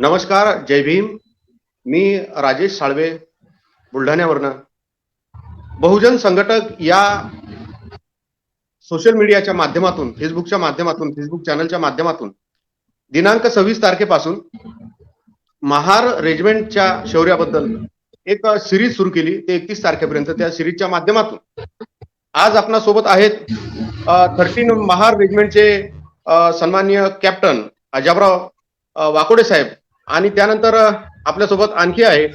नमस्कार, जय भीम. मी राजेश साळवे, बुलढाण्यावरनं. बहुजन संघटक या सोशल मीडियाच्या माध्यमातून, फेसबुकच्या माध्यमातून, फेसबुक चॅनलच्या माध्यमातून दिनांक 26 तारखेपासून महार रेजिमेंटच्या शौर्याबद्दल एक सिरीज सुरू केली. ते 31 तारखेपर्यंत त्या सिरीजच्या माध्यमातून आज आपणासोबत आहेत 13 महार रेजिमेंटचे सन्माननीय कॅप्टन अजाबराव वाकोडे साहेब, आणि त्यानंतर आपल्यासोबत आणखी आहे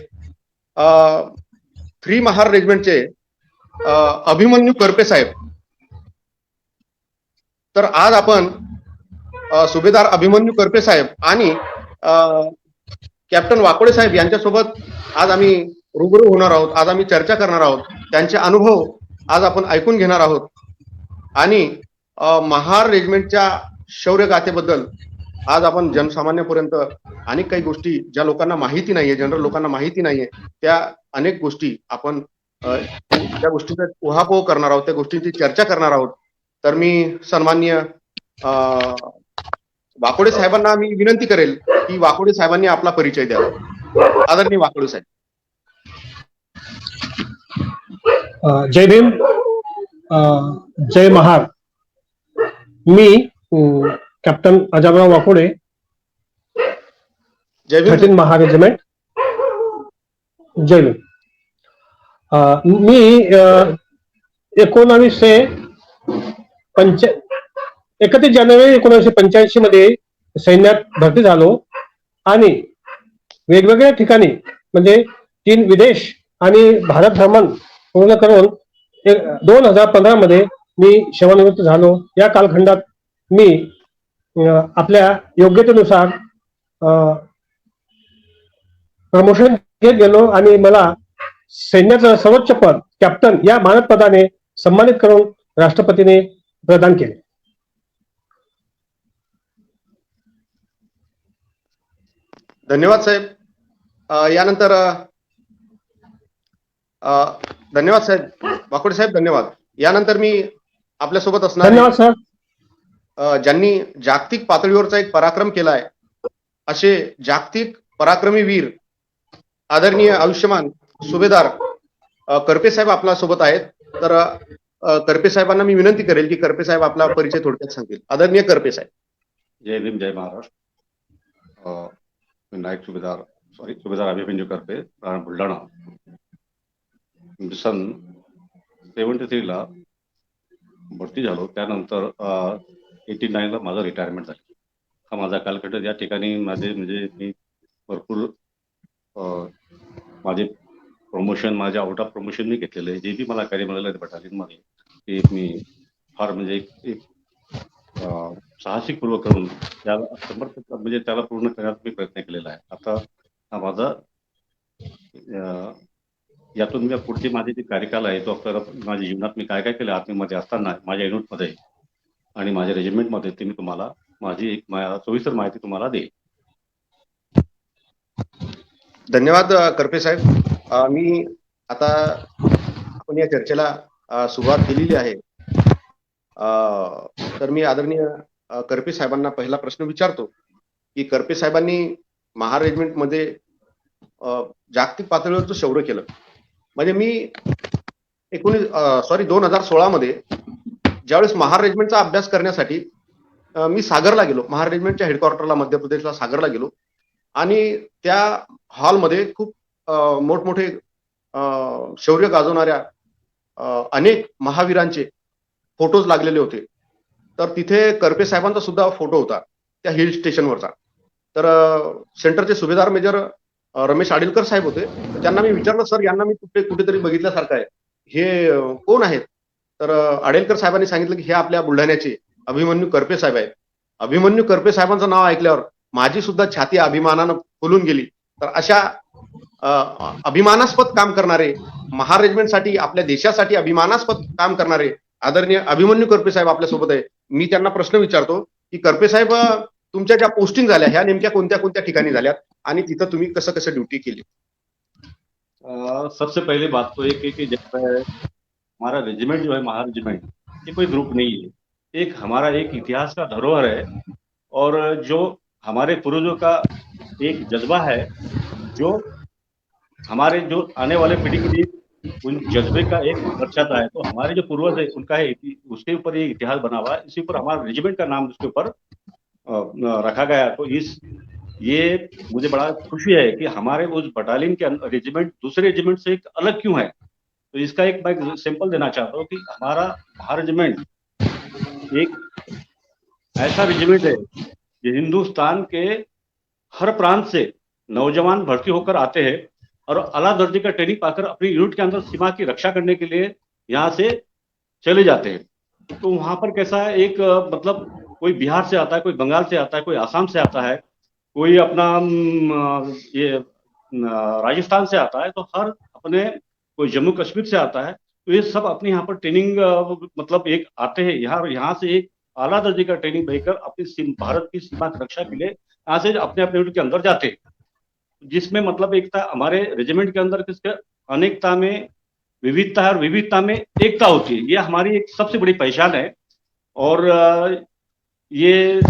3 महार रेजिमेंटचे अभिमन्यू करपे साहेब. तर आज आपण सुभेदार अभिमन्यू करपे साहेब आणि कॅप्टन वाकोडे साहेब यांच्यासोबत आज आम्ही रूबरू होणार आहोत. आज आम्ही चर्चा करणार आहोत. त्यांचे अनुभव आज आपण ऐकून घेणार आहोत आणि महार रेजिमेंटच्या शौर्यगाथेबद्दल आज आपण जनसामान्यापर्यंत अनेक काही गोष्टी ज्या लोकांना माहिती नाहीये, जनरल लोकांना माहिती नाहीये, त्या अनेक गोष्टी आपण त्या गोष्टींचा उहापोह करणार आहोत, त्या गोष्टींची चर्चा करणार आहोत. तर मी सन्माननीय वाकोडे साहेबांना मी विनंती करेल की वाकोडे साहेबांनी आपला परिचय द्यावा. आदरणीय वाकोडे साहेब. जय भीम, जय महार. मी कॅप्टन अजाबराव वाकोडे, जय भीम. 13 महार रेजिमेंट. जय भीम. मी 31 जानेवारी 1985 मध्ये सैन्यात भरती झालो आणि वेगवेगळ्या ठिकाणी म्हणजे 3 विदेश आणि भारत भ्रमण पूर्ण करून 2015 मध्ये मी सेवानिवृत्त झालो. या कालखंडात मी आपल्या योग्यतेनुसार प्रमोशन घेत गेलो आणि मला सैन्याचं सर्वोच्च पद कॅप्टन या मानद पदाने सन्मानित करून राष्ट्रपतीने प्रदान केले. धन्यवाद साहेब. यानंतर धन्यवाद साहेब वाकोडे साहेब, धन्यवाद. यानंतर मी आपल्यासोबत असणार. धन्यवाद सर. ज्यांनी जागतिक पातळीवरचा एक पराक्रम केलाय असे जागतिक पराक्रमी वीर आदरणीय आयुष्यमान सुभेदार करपे साहेब आपल्या सोबत आहेत. तर करपे साहेबांना मी विनंती करेल की करपे साहेब आपला परिचय थोडक्यात सांगतील. आदरणीय करपे साहेब. जय भीम, जय महाराष्ट्र. नायक सुभेदार अभिमन्यू करपे, राहणार बुलढाणा. सन 73 ला भरती झालो. त्यानंतर 89 ला माझं रिटायरमेंट झालं. हा माझा कालखंड. या ठिकाणी माझे म्हणजे मी भरपूर माझे प्रमोशन, माझ्या आउट ऑफ प्रमोशन मी घेतलेलं आहे. जे बी मला कार्य मिळालं बटालियनमध्ये ते मी फार म्हणजे एक साहसिकपूर्वक करून त्याला समर्पित म्हणजे त्याला पूर्ण करण्याचा मी प्रयत्न केलेला आहे. आता हा माझा यातून मी पुढची माझी जी कार्यकाल आहे तो माझ्या जीवनात मी काय काय केलं आर्मीमध्ये असताना माझ्या युनिटमध्ये आणि माझ्या रेजिमेंटमध्ये ते मी तुम्हाला माझी एक सविस्तर माहिती तुम्हाला देईल. धन्यवाद करपे साहेब. मी आता आपण या चर्चेला सुरुवात केलेली आहे. तर मी आदरणीय करपे साहेबांना पहिला प्रश्न विचारतो की करपे साहेबांनी महार रेजिमेंटमध्ये जागतिक पातळीवरचं शौर्य केलं. म्हणजे मी 2016 मध्ये ज्यावेळेस महार रेजिमेंटचा अभ्यास करण्यासाठी मी सागरला गेलो. महार रेजिमेंटच्या हेडक्वार्टरला मध्य प्रदेशला सागरला गेलो आणि त्या हॉलमध्ये खूप मोठमोठे शौर्य गाजवणाऱ्या अनेक महावीरांचे फोटोज लागलेले होते. तर तिथे करपे साहेबांचा सुद्धा फोटो होता त्या हिल स्टेशनवरचा. तर सेंटरचे सुभेदार मेजर रमेश आडिलकर साहेब होते. तर त्यांना मी विचारलं, सर यांना मी कुठेतरी बघितल्यासारखं आहे, हे कोण आहेत? तर आडेलकर साहेबांनी सांगितलं की हे आपल्या बुलढाण्याचे अभिमन्यू करपे साहेब आहेत. अभिमन्यू करपे साहेबांचं नाव ऐकल्यावर माझी सुद्धा छाती अभिमानानं फुलून गेली. तर अशा अभिमानास्पद काम करणारे, महार रेजिमेंटसाठी, आपल्या देशासाठी अभिमानास्पद काम करणारे आदरणीय अभिमन्यू करपे साहेब आपल्यासोबत आहे. मी त्यांना प्रश्न विचारतो की करपे साहेब, तुमच्या ज्या पोस्टिंग झाल्या ह्या नेमक्या कोणत्या कोणत्या ठिकाणी झाल्यात आणि तिथं तुम्ही कसं कसं ड्युटी केली? सबसे पहले बात तो एक है कि जब हमारा रेजिमेंट जो है महार रेजिमेंट, ये कोई ग्रुप नहीं है, एक हमारा एक इतिहास का धरोहर है और जो हमारे पूर्वजों का एक जज्बा है जो हमारे जो आने वाले पीढ़ी के लिए उन जज्बे का एक दर्शाता है। तो हमारे जो पूर्वज है उनका है उसके ऊपर ये इतिहास बना हुआ है, इसी पर हमारे रेजिमेंट का नाम उसके ऊपर रखा गया। तो ये मुझे बड़ा खुशी है कि हमारे उस बटालियन के रेजिमेंट दूसरे रेजिमेंट से एक अलग क्यों है। तो इसका एक मैं सिंपल देना चाहता हूँ कि हमारा रेजिमेंट एक ऐसा रेजिमेंट है जो हिंदुस्तान के हर प्रांत से नौजवान भर्ती होकर आते हैं और आला दर्जे का ट्रेनिंग पाकर अपनी यूनिट के अंदर सीमा की रक्षा करने के लिए यहाँ से चले जाते हैं। तो वहां पर कैसा है, एक मतलब कोई बिहार से आता है, कोई बंगाल से आता है, कोई आसाम से आता है, कोई अपना राजस्थान से आता है, तो हर अपने कोई जम्मू कश्मीर से आता है। तो ये सब अपने यहाँ पर ट्रेनिंग मतलब एक आते हैं यहाँ से एक आला दर्जे का ट्रेनिंग लेकर अपनी भारत की सीमा की रक्षा के लिए यहाँ से अपने अपने यूनिट के अंदर जाते हैं, जिसमें मतलब एकता हमारे रेजिमेंट के अंदर किसके अनेकता में विविधता है और विविधता में एकता होती है। ये हमारी एक सबसे बड़ी पहचान है। और ये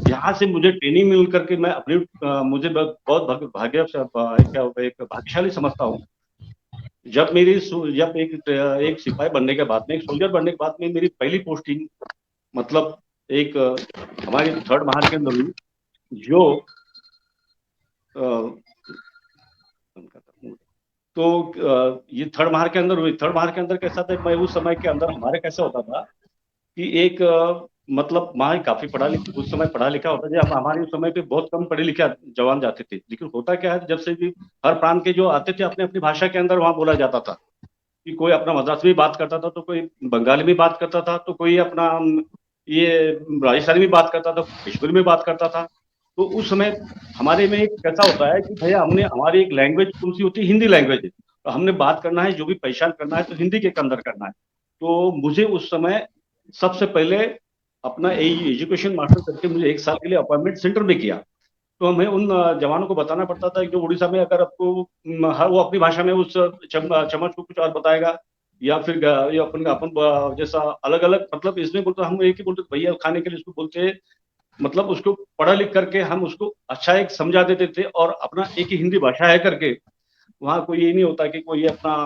यहाँ से मुझे ट्रेनिंग मिल करके मैं अपनी मुझे बहुत एक भाग्यशाली समझता हूँ। जब एक सिपाही बनने के बाद में, एक सोल्जर बनने के बाद में मेरी पहली पोस्टिंग मतलब एक हमारी 3rd महार के अंदर हुई, जो तो ये 3rd महार के अंदर हुई। 3rd महार के अंदर कैसा था, मैं उस समय के अंदर हमारे कैसा होता था कि एक मतलब वहाँ काफी उस समय पढ़ा लिखा होता था। हमारे उस समय पे बहुत कम पढ़े लिखे जवान जाते थे, लेकिन होता क्या है, जब से भी हर प्रांत के जो आते थे अपने अपनी भाषा के अंदर वहाँ बोला जाता था कि कोई अपना मद्रासी में बात करता था, तो कोई बंगाली में बात करता था, तो कोई अपना ये राजस्थानी में बात करता था, कश्मीरी में बात करता था। तो उस समय हमारे में एक कैसा होता है कि भैया हमने हमारी एक लैंग्वेज कौन सी होती है, हिंदी लैंग्वेज है, तो हमने बात करना है, जो भी पहचान करना है तो हिंदी के अंदर करना है। तो मुझे उस समय सबसे पहले अपना एजुकेशन मास्टर करके मुझे 1 साल के लिए अपॉइंटमेंट सेंटर में किया। तो हमें उन जवानों को बताना पड़ता था कि जो उड़ीसा में अगर आपको हर वो अपनी भाषा में उस चम्मच को कुछ और बताएगा, या फिर ये अपन जैसा अलग अलग मतलब इसमें बोलते हम एक ही बोलते भैया खाने के लिए उसको बोलते, मतलब उसको पढ़ा लिख करके हम उसको अच्छा एक समझा देते थे। और अपना एक ही हिंदी भाषा है करके वहाँ कोई ये नहीं होता कि कोई अपना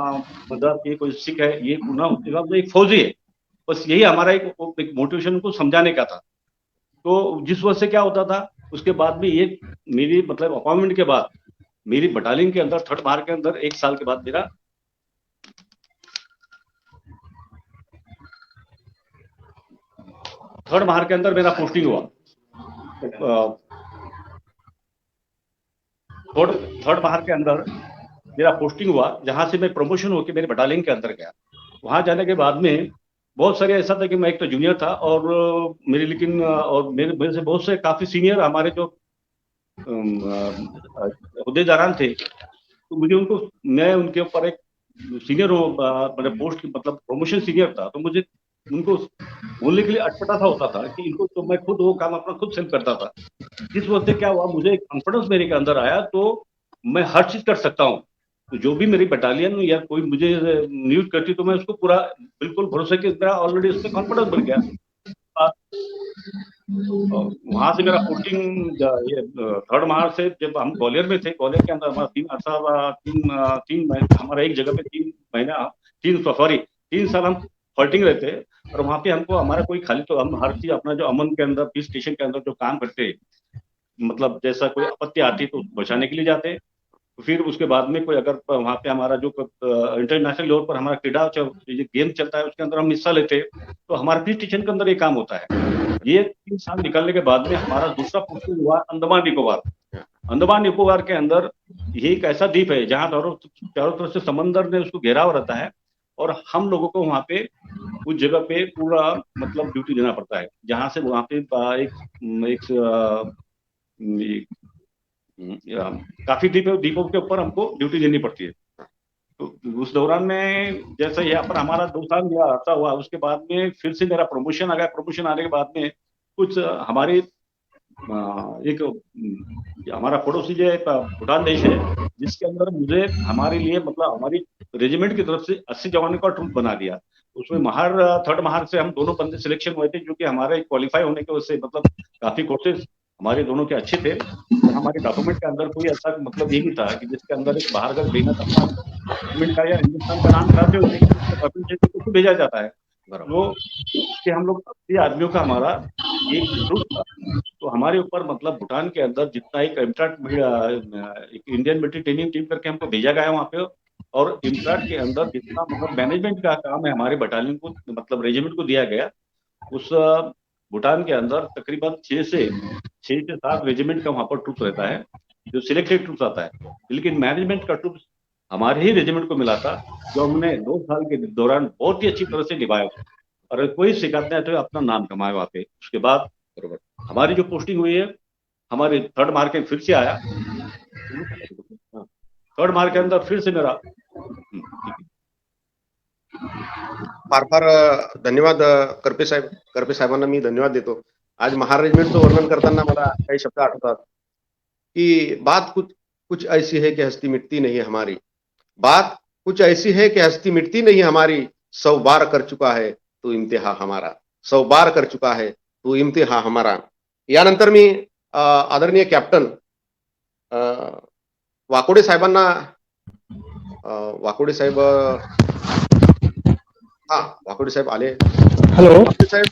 मतलब ये कोई सिख है, ये गुना होता एक फौजी है, बस यही हमारा एक मोटिवेशन को समझाने का था। तो जिस वजह से क्या होता था, उसके बाद में ये मेरी मतलब अपॉइंटमेंट के बाद मेरी बटालियन के अंदर 3rd महार के अंदर 1 साल के बाद मेरा 3rd महार के अंदर मेरा पोस्टिंग हुआ। 3rd महार के अंदर मेरा पोस्टिंग हुआ, जहां से मैं प्रमोशन होकर मेरे बटालियन के अंदर गया। वहां जाने के बाद में बहुत सारे ऐसा था कि मैं एक तो जूनियर था और मेरे से बहुत से काफी सीनियर हमारे जो अहुदेदारान थे, तो मैं उनके ऊपर एक सीनियर मतलब पोस्ट मतलब प्रमोशन सीनियर था, तो मुझे उनको बोलने के लिए अटपटा होता था कि इनको तो मैं खुद वो काम अपना खुद सेल्फ करता था। जिस वक्त से क्या हुआ, मुझे कॉन्फिडेंस मेरे के अंदर आया, तो मैं हर चीज कर सकता हूँ। तो जो भी मेरी बटालियन या कोई मुझे नियुक्त करती तो मैं उसको पूरा बिल्कुल भरोसे के मेरा ऑलरेडी उसमें कॉन्फिडेंस बढ़ गया। वहां से मेरा पोस्टिंग ये 3rd महार से जब हम ग्वालियर में थे, ग्वालियर के अंदर हमारा तीन हमारा एक जगह पे 3 साल हम फॉल्टिंग रहते हैं। और वहां पे हमको हमारा कोई खाली तो हम हर चीज अपना जो अमन के अंदर पीस स्टेशन के अंदर जो काम करते, मतलब जैसा कोई आपत्ति आती तो बचाने के लिए जाते। फिर उसके बाद में कोई अगर वहाँ पे हमारा जो इंटरनेशनल लेवल पर हमारा क्रीड़ा गेम चलता है उसके अंदर हम हिस्सा लेते हैं, तो हमारे पीस स्टेशन के अंदर ये काम होता है। ये 3 साल निकलने के बाद में हमारा दूसरा पोस्टिंग हुआ अंडमान निकोबार। अंडमान निकोबार के अंदर ये एक ऐसा द्वीप है जहाँ चारों तरफ से समंदर ने उसको घेराव रहता है, और हम लोगों को वहाँ पे उस जगह पे पूरा मतलब ड्यूटी देना पड़ता है, जहाँ से वहाँ पे काफी द्वीपों के ऊपर हमको ड्यूटी देनी पड़ती है। तो उस दौरान में जैसे यहाँ पर हमारा 2 साल मेरा अर्सा हुआ, उसके बाद में फिर से मेरा प्रमोशन आ गया। प्रमोशन आने के बाद में कुछ हमारे एक हमारा पड़ोसी जो है भूटान देश है, जिसके अंदर मुझे हमारे लिए मतलब हमारी रेजिमेंट की तरफ से 80 जवानों का ट्रूप बना दिया। उसमें 3rd महार से हम दोनों बंदे सिलेक्शन हुए थे, जो कि हमारे क्वालिफाई होने की वजह से मतलब काफी कोर्सेज हमारे दोनों के अच्छे थे, और हमारे डॉक्यूमेंट के अंदर कोई ऐसा मतलब ये नहीं था कि जिसके अंदर एक बाहर का भेजना अपना गवर्नमेंट का या हिंदुस्तान का नाम खराब नहीं होने के लिए तो भेजा जाता है। बरोबर. वो कि हम लोग 80 आदमियों का हमारा एक ग्रुप था। तो हमारे ऊपर मतलब भूटान के अंदर जितना एक एक इंडियन मिलिट्री ट्रेनिंग टीम करके हमको भेजा गया वहाँ पे, और इम्ट्राट के अंदर जितना मतलब मैनेजमेंट का काम है हमारे बटालियन को मतलब रेजिमेंट को दिया गया, उस भूटान के अंदर तकरीबन 6 से 7 रेजिमेंट का वहाँ पर ट्रूप रहता है, जो सिलेक्टेड ट्रूप आता है। लेकिन मैनेजमेंट का ट्रूप हमारे ही रेजिमेंट को मिला था, जो हमने 2 साल के दौरान बहुत ही अच्छी तरह से निभाया, और कोई शिकायत नहीं, तो अपना नाम कमाया वहाँ पे। उसके बाद बरोबर. हमारी जो पोस्टिंग हुई है, हमारे 3rd मार्क में फिर से आया, 3rd मार्क के अंदर फिर से मेरा ठीक है। फार फार धन्यवाद करपे साहेब. करपे साहेबांना मी धन्यवाद देतो. आज महार रेजिमेंटचं वर्णन करताना मला काही शब्द आठवतात की बात कुछ कुछ ऐसी है कि हस्ती मिटती नहीं हमारी. बात कुछ ऐसी है कि हस्ती मिटती नहीं हमारी. 100 बार कर चुका है तू इम्तिहा हमारा. 100 बार कर चुका है तू इम्तिहा हमारा. यानंतर मी आदरणीय कॅप्टन वाकोडे साहेबांना वाकोडे साहेब वाकोडे साहेब आले. हॅलो वाकोडे साहेब.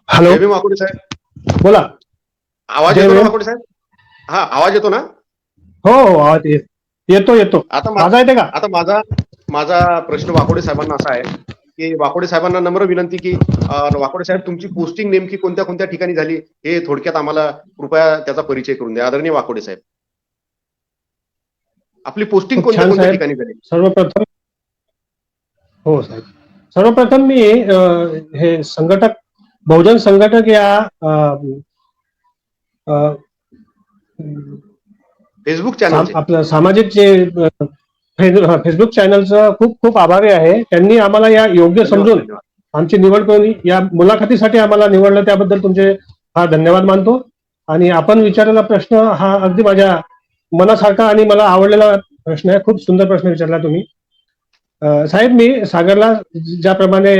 हॅलो जय भीम वाकोडे साहेब. बोला. आवाज येतो ना वाकोडे साहेब? हा, आवाज येतो ना? हो हो आवाज येतो. आता माझा येते का? आता माझा प्रश्न वाकोडे साहेबांना असा आहे की वाकोडे साहेबांना नम्र विनंती की वाकोडे साहेब तुमची पोस्टिंग नेमकी कोणत्या कोणत्या ठिकाणी झाली हे थोडक्यात आम्हाला कृपया त्याचा परिचय करून द्या. आदरणीय वाकोडे साहेब, आपली पोस्टिंग खूप कोणत्या छान कोणत्या साहेब. ठिकाणी झाली? सर्वप्रथम मी हे संघटक बहुजन संघटक या फेसबुक चॅनल आपलं सामाजिक जे फेसबुक चॅनलचं खूप खूप आभारी आहे. त्यांनी आम्हाला या योग्य समजून आमची निवड करून या मुलाखतीसाठी आम्हाला निवडलं, त्याबद्दल तुमचे फार धन्यवाद मानतो. आणि आपण विचारलेला प्रश्न हा अगदी माझ्या मनासारखा आणि मला आवडलेला प्रश्न आहे. खूप सुंदर प्रश्न विचारला तुम्ही साहेब. मी सागरला ज्याप्रमाणे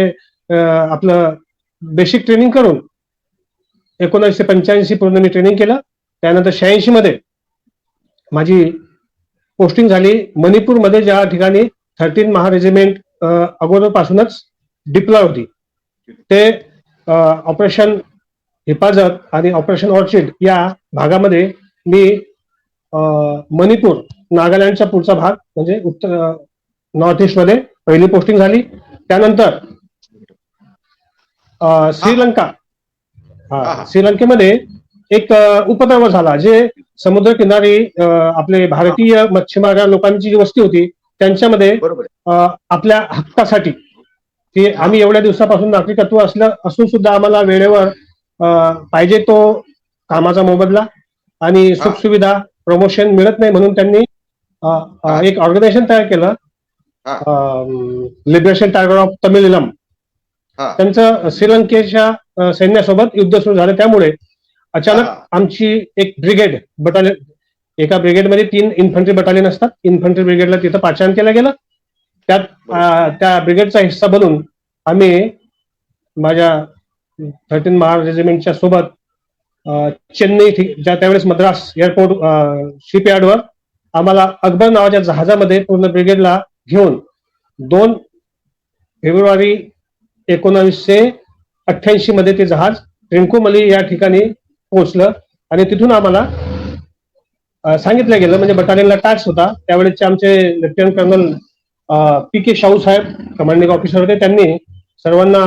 आपलं बेसिक ट्रेनिंग करून 1985 पूर्ण मी ट्रेनिंग केलं. त्यानंतर 86 मध्ये माझी पोस्टिंग झाली मणिपूरमध्ये, ज्या ठिकाणी 13 महा रेजिमेंट अगोदरपासूनच डिप्लॉय होती. ते ऑपरेशन हिफाजत आणि ऑपरेशन ऑर्चिड या भागामध्ये मी मणिपूर, नागालँडचा पुढचा भाग म्हणजे उत्तर नॉर्थ ईस्ट मध्ये पहिली पोस्टिंग झाली. त्यानंतर श्रीलंका, श्रीलंकेमध्ये एक उपद्रव झाला, जे समुद्र किनारी आपले भारतीय मच्छीमार लोकांची जी वस्ती होती त्यांच्यामध्ये आपल्या हक्कासाठी की आम्ही एवढ्या दिवसापासून नागरिकत्व असून सुद्धा आम्हाला वेळेवर पाहिजे तो कामाचा मोबदला आणि सुखसुविधा प्रमोशन मिळत नाही, म्हणून त्यांनी एक ऑर्गनायझेशन तयार केलं, लिबरेशन टायगर ऑफ तमिळीलम. त्यांचं श्रीलंकेच्या सैन्यासोबत युद्ध सुरू झालं. त्यामुळे अचानक आमची एक ब्रिगेड बटालियन, एका ब्रिगेडमध्ये 3 इन्फंट्री बटालियन असतात, इन्फंट्री ब्रिगेडला तिथं पाचारण केलं गेलं. त्या ब्रिगेडचा हिस्सा बनून आम्ही माझ्या 13 महा रेजिमेंटच्या सोबत चेन्नई, ज्या त्यावेळेस मद्रास एअरपोर्ट शिपयार्डवर आम्हाला अकबर नावाच्या जहाजामध्ये पूर्ण ब्रिगेडला घेऊन 2 फेब्रुवारी 1988 मध्ये ते जहाज ट्रिंकुमली या ठिकाणी पोहोचलं. आणि तिथून आम्हाला सांगितलं गेलं, म्हणजे बटालियनला टॅक्स होता, त्यावेळेसचे आमचे लेफ्टनंट कर्नल PK शाहू साहेब कमांडिंग ऑफिसर होते. त्यांनी सर्वांना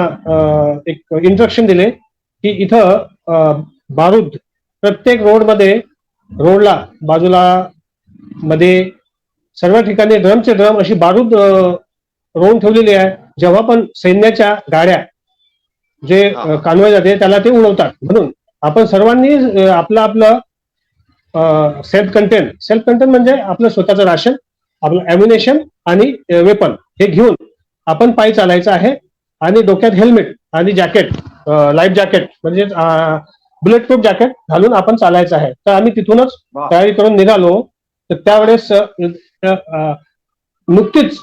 एक इन्स्ट्रक्शन दिले की इथं बारूद प्रत्येक रोडला बाजूला मध्ये सर्व ठिकाणी ड्रमचे ड्रम अशी बारूद रोवून ठेवलेली आहे. जेव्हा पण सैन्याच्या गाड्या जे कानवाय जाते त्याला ते उडवतात, म्हणून आपण सर्वांनी आपलं सेल्फ कंटेन म्हणजे आपलं स्वतःचं राशन, आपलं ॲम्युनेशन आणि वेपन हे घेऊन आपण पायी चालायचं आहे. आणि डोक्यात हेल्मेट आणि जॅकेट, लाईफ जॅकेट म्हणजे बुलेट प्रूफ जॅकेट घालून आपण चालायचं आहे. तर आम्ही तिथूनच तयारी करून निघालो. तर त्यावेळेस नुकतीच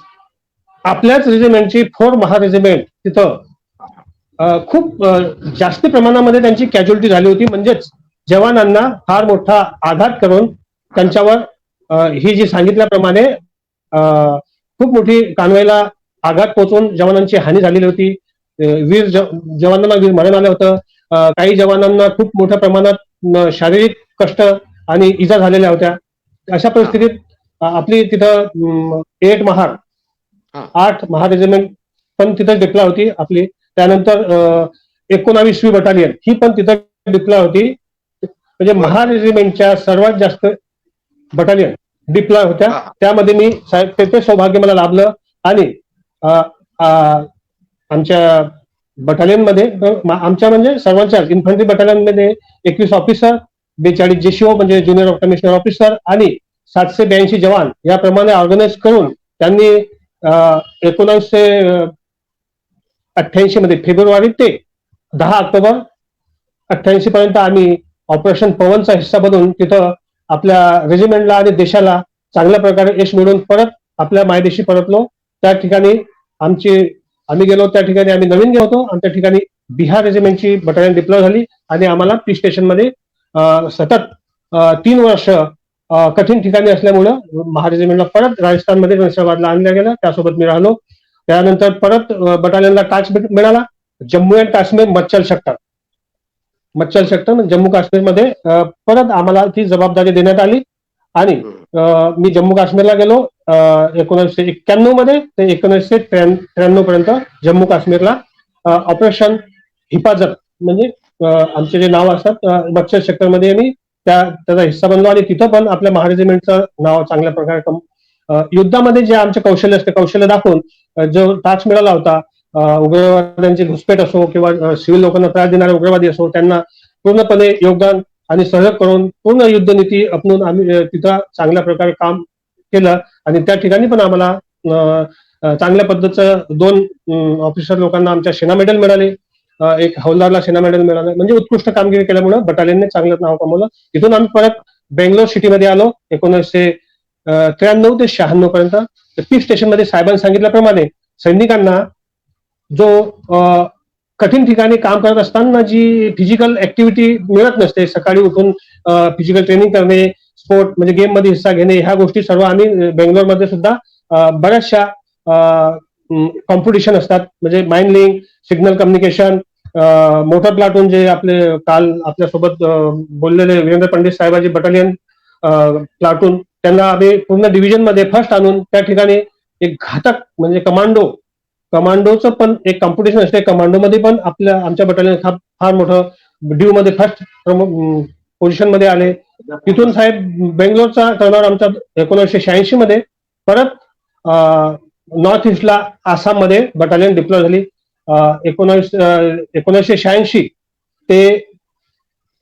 आपल्याच रेजिमेंटची 4 महा रेजिमेंट तिथं खूप जास्त प्रमाणामध्ये त्यांची कॅज्युअलिटी झाली होती. म्हणजेच जवानांना फार मोठा आघात करून त्यांच्यावर ही जी सांगितल्याप्रमाणे खूप मोठी कानवाईला आघात पोहोचून जवानांची हानी झालेली होती. जवानांना वीर मरण आलं होतं. काही जवानांना खूप मोठ्या प्रमाणात शारीरिक कष्ट आणि इजा झालेल्या होत्या. अशा परिस्थितीत आपली तिथं 8 महार रेजिमेंट पण तिथं डिप्लॉय होती आपली. त्यानंतर 19वी बटालियन ही पण तिथं डिप्लॉय होती. म्हणजे महार रेजिमेंटच्या सर्वात जास्त बटालियन डिप्लॉय होत्या. त्यामध्ये मी ते सौभाग्य मला लाभलं. आणि आमच्या बटालियनमध्ये आमच्या म्हणजे सर्वांच्या इन्फंट्री बटालियनमध्ये 21 ऑफिसर, 42 JCO म्हणजे ज्युनियर ऑफ कमिशनर ऑफिसर आणि 782 जवान याप्रमाणे ऑर्गनाईज करून त्यांनी 1988 मध्ये फेब्रुवारी ते 10 ऑक्टोबर 88 पर्यंत आम्ही ऑपरेशन पवनचा हिस्सा बनून तिथं आपल्या रेजिमेंटला आणि देशाला चांगल्या प्रकारे यश मिळवून परत आपल्या मायदेशी परतलो. त्या ठिकाणी आम्ही गेलो, त्या ठिकाणी आम्ही नवीन गेलो होतो आणि त्या ठिकाणी बिहार रेजिमेंटची बटालियन डिप्लॉय झाली आणि आम्हाला पीस स्टेशनमध्ये सतत 3 वर्ष कठीण ठिकाणी असल्यामुळं महार रेजिमेंटला परत राजस्थानमध्ये नैसाबादला आणलं गेलं. त्यासोबत मी राहिलो. त्यानंतर परत बटालियनला टास्क मिळाला जम्मू अँड काश्मीर मच्छल सेक्टर जम्मू काश्मीरमध्ये परत आम्हाला ती जबाबदारी देण्यात आली आणि मी जम्मू काश्मीरला गेलो 1991 मध्ये ते 1993 पर्यंत जम्मू काश्मीरला ऑपरेशन हिफाजत म्हणजे आमचे जे नाव असतात मच्छल सेक्टरमध्ये मी त्याचा हिस्सा बनलो आणि तिथं पण आपल्या महार रेजिमेंटचं नाव चांगल्या प्रकारे युद्धामध्ये जे आमचे कौशल्य असते कौशल्य दाखवून जो टास्क मिळाला होता उग्रवाद्यांची घुसपेट असो किंवा सिव्हिल लोकांना त्रास देणारे उग्रवादी असो त्यांना पूर्णपणे योगदान आणि सहयोग करून पूर्ण युद्धनीती अपनून आम्ही तिथं चांगल्या प्रकारे काम केलं आणि त्या ठिकाणी पण आम्हाला चांगल्या पद्धतीचं 2 ऑफिसर लोकांना आमच्या सेना मेडल मिळाले. एक हौलदारला सेना मेडल मिळालं. म्हणजे उत्कृष्ट कामगिरी केल्यामुळे बटालियनने चांगलं नाव कमवलं. इथून आम्ही परत बेंगलोर सिटीमध्ये आलो 1993 ते 96 पर्यंत. पीस स्टेशनमध्ये साहेबांनी सांगितल्याप्रमाणे सैनिकांना जो कठीण ठिकाणी काम करत असताना जी फिजिकल ऍक्टिव्हिटी मिळत नसते, सकाळी उठून फिजिकल ट्रेनिंग करणे, स्पोर्ट म्हणजे गेम मध्ये हिस्सा घेणे, ह्या गोष्टी सर्व आम्ही बेंगलोरमध्ये सुद्धा बऱ्याचशा कॉम्पिटिशन असतात. म्हणजे माइनलिंग, सिग्नल कम्युनिकेशन, मोटर प्लाटून जे आपले काल आपल्यासोबत बोललेले वीरेंद्र पंडित साहेबांची बटालियन प्लाटून त्यांना आम्ही पूर्ण डिव्हिजन मध्ये फर्स्ट आणून त्या ठिकाणी एक घातक म्हणजे कमांडोचं पण एक कॉम्पिटिशन असते. कमांडोमध्ये पण आमच्या बटालियन फार मोठं ड्यू मध्ये फर्स्ट पोझिशन मध्ये आले. तिथून साहेब बेंगलोरचा टर्नआउट आमचा 1986 मध्ये परत नॉर्थ ईस्टला आसाम मध्ये बटालियन डिप्लॉय झाली. 1986 ते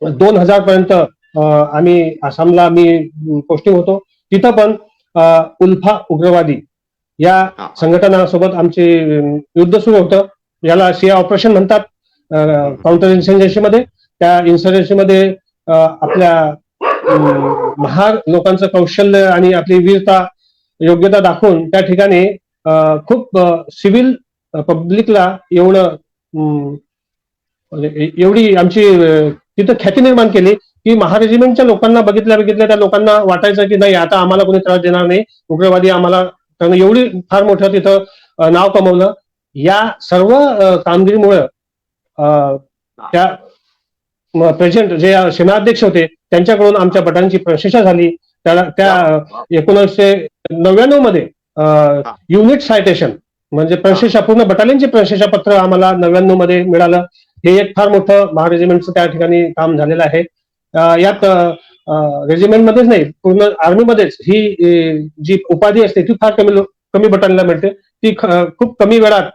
2000 पर्यंत आम्ही आसामला पोस्टिंग होतो. तिथं पण उल्फा उग्रवादी या संघटनासोबत आमचे युद्ध सुरू होतं. याला सिया ऑपरेशन म्हणतात. काउंटर इन्सर्जन्सी मध्ये त्या इन्सर्जन्सी मध्ये आपल्या महार लोकांचं कौशल्य आणि आपली वीरता योग्यता दाखवून त्या ठिकाणी खूप सिव्हिल पब्लिकला एवढी आमची तिथं ख्याती निर्माण केली की महार रेजिमेंटच्या लोकांना बघितल्या त्या लोकांना वाटायचं की नाही आता आम्हाला कोणी त्रास देणार नाही, उग्रवादी आम्हाला एवढी फार मोठं तिथं नाव कमवलं. या सर्व कामगिरीमुळे त्या प्रेसिडेंट जे सेनाध्यक्ष होते त्यांच्याकडून आमच्या बटालियनची प्रशंसा झाली. त्या 1999 मध्ये युनिट सायटेशन म्हणजे प्रशंसा पूर्ण बटालियनचे प्रशंसा पत्र आम्हाला 99 मध्ये मिळालं. हे एक फार मोठं महार रेजिमेंटचं त्या ठिकाणी काम झालेलं आहे. यात रेजिमेंटमध्येच नाही पूर्ण आर्मीमध्येच ही जी उपाधी असते ती फार कमी बटालियनला मिळते. ती खूप कमी वेळात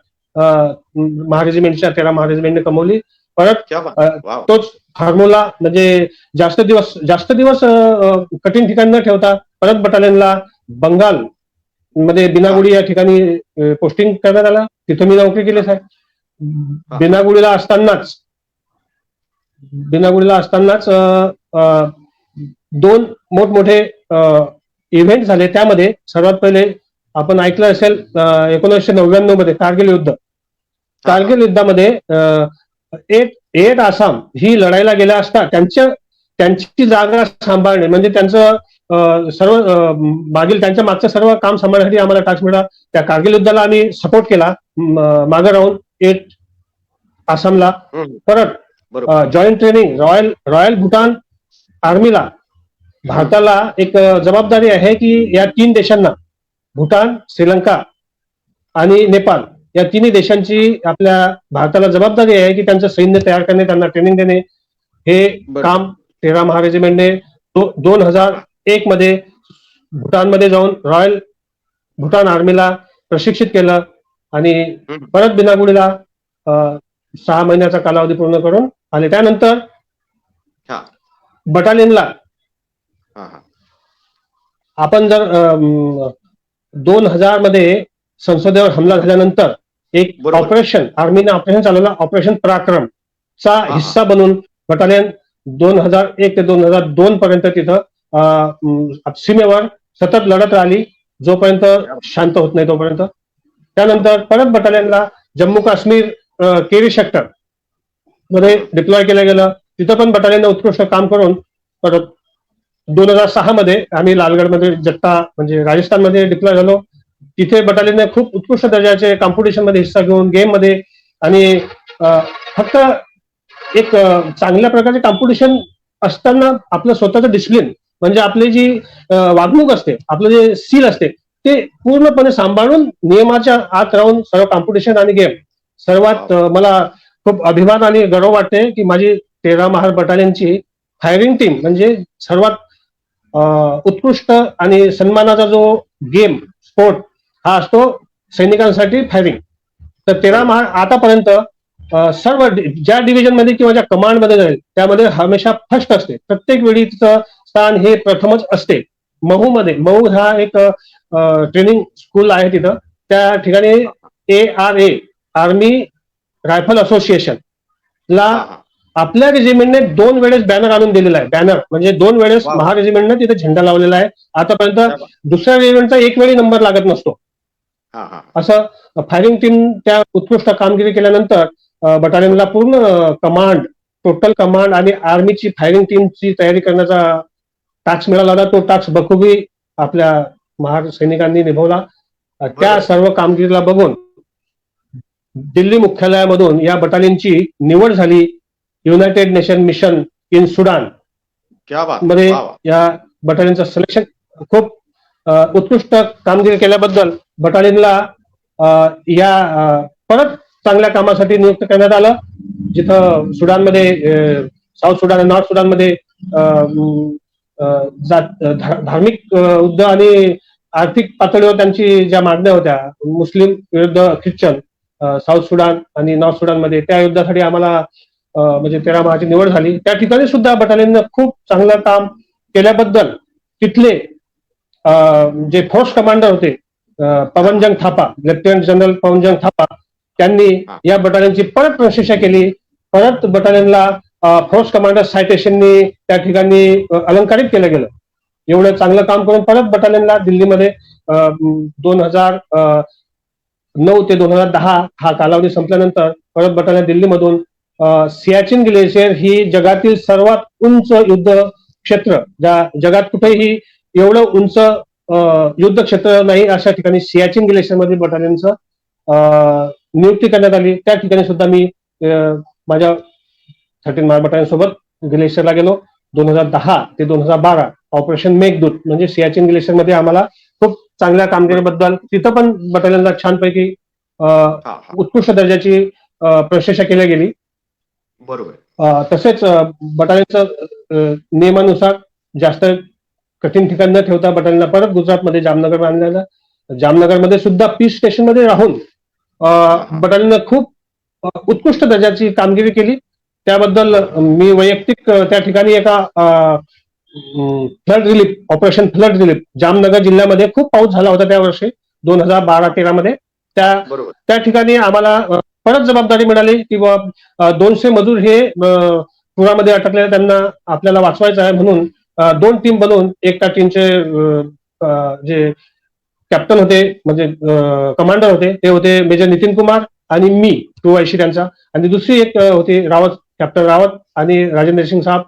महार रेजिमेंटच्या 13 महार रेजिमेंटने कमवली. परत तोच फॉर्म्युला म्हणजे जास्त दिवस कठीण ठिकाण न ठेवता परत बटालियनला बंगाल मध्ये बिनागुडी या ठिकाणी पोस्टिंग करण्यात आलं. तिथं मी नोकरी केली साहेब. बिनागुडीला असतानाच 2 मोठमोठे इव्हेंट झाले. त्यामध्ये सर्वात पहिले आपण ऐकलं असेल 1999 मध्ये कारगिल युद्धामध्ये 8 आसाम ही लढाईला गेल्या असता त्यांच्या त्यांची जागा सांभाळणे म्हणजे त्यांचं सर्व मागील त्यांच्या मागचं सर्व काम सांभाळण्यासाठी आम्हाला टास्क मिळाला. त्या कारगिल युद्धाला आम्ही सपोर्ट केला मागे राहून आसामला. परत बरोबर. जॉईंट ट्रेनिंग रॉयल भूटान आर्मीला भारताला एक जबाबदारी आहे की या 3 देशांना भूटान, श्रीलंका आणि नेपाळ या तिन्ही देशांची आपल्या भारताला जबाबदारी आहे की त्यांचं सैन्य तयार करणे, त्यांना ट्रेनिंग देणे. हे काम 13 महारेजिमेंटने 2001 मध्ये भूटानमध्ये जाऊन रॉयल भूटान आर्मीला प्रशिक्षित केलं आणि परत बिनागुडीला 6 महिन्याचा कालावधी पूर्ण करून आले. त्यानंतर बटालियनला आपण जर 2000 मध्ये संसदेवर हमला झाल्यानंतर एक ऑपरेशन आर्मीने ऑपरेशन चालवलं, ऑपरेशन पराक्रम चा हिस्सा बनून बटालियन 2001 ते 2002 पर्यंत तिथं सीमेवर सतत लढत राहिली जोपर्यंत शांत होत नाही तोपर्यंत. त्यानंतर परत बटालियनला जम्मू काश्मीर केरी सेक्टर मध्ये डिप्लॉय केलं गेलं. तिथं पण बटालियनने उत्कृष्ट काम करून परत 2006 मध्ये आम्ही लालगडमध्ये जट्टा म्हणजे राजस्थानमध्ये डिप्लॉय झालो. तिथे बटालियनने खूप उत्कृष्ट दर्जाचे कॉम्पिटिशन मध्ये हिस्सा घेऊन गेम मध्ये आणि फक्त एक चांगल्या प्रकारचे कॉम्पिटिशन असताना आपलं स्वतःचं डिसिप्लिन म्हणजे आपली जी वागणूक असते, आपलं जे सील असते ते पूर्णपणे सांभाळून नियमाच्या आत राहून सर्व कॉम्पिटिशन आणि गेम. सर्वात मला खूप अभिमान आणि गर्व वाटते की माझी 13 महार बटालियनची फायरिंग टीम म्हणजे सर्वात उत्कृष्ट आणि सन्मानाचा जो गेम स्पोर्ट हा असतो सैनिकांसाठी फायरिंग. तर 13 महार आतापर्यंत सर्व ज्या डिव्हिजन मध्ये किंवा ज्या कमांड मध्ये जाईल त्यामध्ये हमेशा फर्स्ट असते. प्रत्येक वेळी तिचं स्थान हे प्रथमच असते. महू हा एक ट्रेनिंग स्कूल आहे तिथं. त्या ठिकाणी ARA आर्मी रायफल असोसिएशन ला आपल्या रेजिमेंटने 2 वेळेस बॅनर आणून दिलेला आहे. बॅनर म्हणजे 2 वेळेस महार रेजिमेंटने तिथे झेंडा लावलेला आहे. आतापर्यंत दुसऱ्या रेजिमेंटचा 1 वेळी नंबर लागत नसतो. असं फायरिंग टीम त्या उत्कृष्ट कामगिरी केल्यानंतर बटालियनला पूर्ण कमांड, टोटल कमांड आणि आर्मीची फायरिंग टीमची तयारी करण्याचा टास्क मिळाला होता. तो टास्क बखूबी आपल्या महार सैनिकांनी निभावला. त्या सर्व कामगिरीला बघून दिल्ली मुख्यालयामधून या बटालियनची निवड झाली United nation mission in Sudan मध्ये. या बटालियनचं सिलेक्शन खूप उत्कृष्ट कामगिरी केल्याबद्दल बटालियनला या परत चांगल्या कामासाठी नियुक्त करण्यात आलं. जिथं सुडानमध्ये साऊथ सुडान आणि नॉर्थ सुडानमध्ये धार्मिक युद्ध आणि आर्थिक पातळीवर त्यांची ज्या मागण्या होत्या मुस्लिम विरुद्ध ख्रिश्चन साऊथ सुडान आणि नॉर्थ सुडान मध्ये, त्या युद्धासाठी आम्हाला म्हणजे 13 महाची निवड झाली. त्या ठिकाणी सुद्धा बटालियननं खूप चांगलं काम केल्याबद्दल तिथले जे फोर्स कमांडर होते पवनजंग थापा, लेफ्टनंट जनरल पवनजंग थापा, त्यांनी या बटालियनची परत प्रशंसा केली. परत बटालियनला फोर्स कमांडर सायटेशननी त्या ठिकाणी अलंकारित केलं गेलं. एवढं चांगलं काम करून परत बटालियनला दिल्लीमध्ये 2009 ते 2010 हा कालावधी संपल्यानंतर परत बटालियन दिल्लीमधून सियाचिन ग्लेशियर ही जगातील सर्वात उंच युद्ध क्षेत्र, जगात कुठेही एवढं उंच युद्ध क्षेत्र नाही अशा ठिकाणी सियाचिन ग्लेशियर मध्ये बटालियनचं नियुक्ती करण्यात आली. त्या ठिकाणी सुद्धा मी माझ्या 13 महार बटालियन सोबत ग्लेशियरला गेलो. 2010 ते 2012 ऑपरेशन मेघदूत म्हणजे सियाचिन ग्लेशियर मध्ये आम्हाला खूप चांगल्या कामगिरीबद्दल तिथं पण बटालियनला छानपैकी उत्कृष्ट दर्जाची प्रशंसा केली गेली. बरोबर. तसेच बटालियनचं नियमानुसार जास्त कठीण ठिकाण न ठेवता बटालियनला परत गुजरातमध्ये जामनगर आणलेलं. जामनगरमध्ये सुद्धा पीस स्टेशन मध्ये राहून बटालियननं खूप उत्कृष्ट दर्जाची कामगिरी केली. त्याबद्दल मी वैयक्तिक त्या ठिकाणी एका flood relief operation flood relief Jamnagar जिल्ह्यामध्ये खूप पाऊस झाला होता त्या वर्षी 2012-13 मध्ये. त्या ठिकाणी आम्हाला परत जबाबदारी मिळाली की 200 मजूर हे पुरामध्ये अटकलेले, त्यांना आपल्याला वाचवायचं आहे म्हणून 2 टीम बनवून एका टीमचे जे कॅप्टन होते म्हणजे कमांडर होते ते होते मेजर नितीन कुमार आणि मी टू त्यांचा, आणि दुसरी एक होती रावत, कॅप्टन रावत आणि राजेंद्र सिंग साहेब.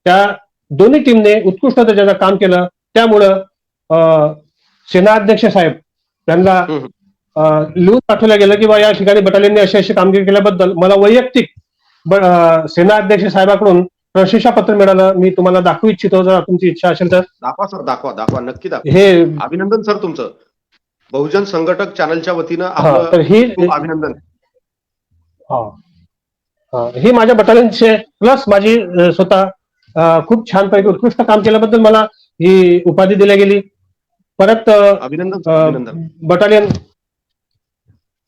त्या दोन्ही टीमने उत्कृष्ट दर्जाचं काम केलं. त्यामुळं सेनाध्यक्ष साहेब त्यांना हम्म. लिहून पाठवलं गेलं की बा या ठिकाणी बटालियनने अशी अशी कामगिरी केल्याबद्दल मला वैयक्तिक सेनाध्यक्ष साहेबांकडून प्रशंसा पत्र मिळालं. मी तुम्हाला दाखवू इच्छितो, जर तुमची इच्छा असेल तर. दाखवा सर, दाखवा, नक्की दाखवा. हे अभिनंदन सर तुमचं. बहुजन संघटक चॅनलच्या वतीनं तर आपलं ही खूप अभिनंदन. ही माझ्या बटालियनचे प्लस माझी स्वतः खूप छानपैकी उत्कृष्ट काम केल्याबद्दल मला ही उपाधी दिली गेली. परत अभिनंदन. बटालियन,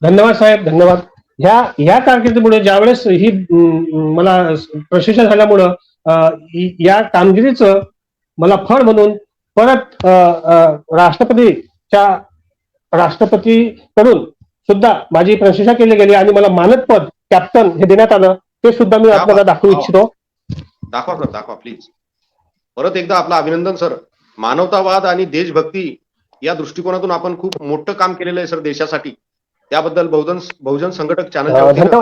धन्यवाद साहेब, धन्यवाद. ह्या कारकिर्दीमुळे ज्यावेळेस ही मला प्रशिक्षण झाल्यामुळं या कामगिरीचं मला फळ म्हणून परत राष्ट्रपतीकडून सुद्धा माझी प्रशंसा केली गेली आणि मला मानद पद कॅप्टन हे देण्यात आलं. ते सुद्धा मी आपल्याला दाखवू इच्छितो. दाखवा सर, दाखवा प्लीज. परत एकदा आपलं अभिनंदन सर. मानवतावाद आणि देशभक्ती या दृष्टिकोनातून आपण खूप मोठं काम केलेलं आहे सर देशासाठी. त्याबद्दल बहुजन संघटक चॅनलच्या वतीनं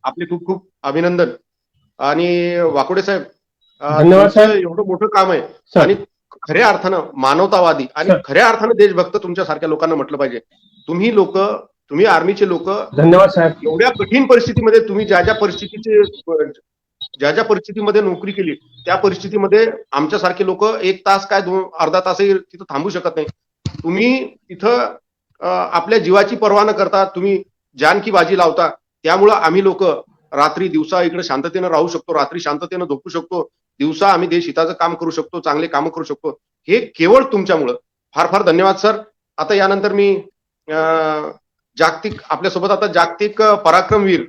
आपले खूप खूप अभिनंदन. आणि वाकोडे साहेब, धन्यवाद साहेब. एवढं मोठं काम आहे आणि खऱ्या अर्थानं मानवतावादी आणि खऱ्या अर्थानं देशभक्त तुमच्या सारख्या लोकांना म्हटलं पाहिजे. तुम्ही आर्मीचे लोक, धन्यवाद साहेब. एवढ्या कठीण परिस्थितीमध्ये तुम्ही ज्या ज्या परिस्थितीमध्ये नोकरी केली त्या परिस्थितीमध्ये आमच्यासारखे लोक एक तास काय अर्धा तासही तिथं थांबू शकत नाही. तुम्ही तिथं आपल्या जीवाची पर्वा न करता तुम्ही जान की बाजी लावता. त्यामुळं आम्ही लोक रात्री दिवसा इकडे शांततेनं राहू शकतो, रात्री शांततेनं झोपू शकतो, दिवसा आम्ही देश हिताचं काम करू शकतो, चांगले काम करू शकतो. हे केवळ तुमच्यामुळं. फार फार धन्यवाद सर. आता यानंतर मी आपल्यासोबत आता जागतिक पराक्रमवीर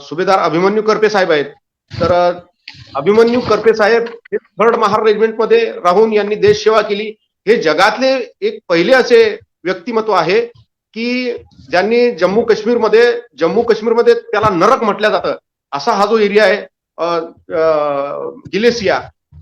सुभेदार अभिमन्यू करपे साहेब आहेत. तर अभिमन्यू करपे साहेब हे 3rd महार रेजिमेंटमध्ये राहून यांनी देश सेवा केली. हे जगातले एक पहिले असे व्यक्तिमत्व आहे की ज्यांनी जम्मू काश्मीरमध्ये त्याला नरक म्हटलं जातं असा हा जो एरिया आहे गिलेसिया,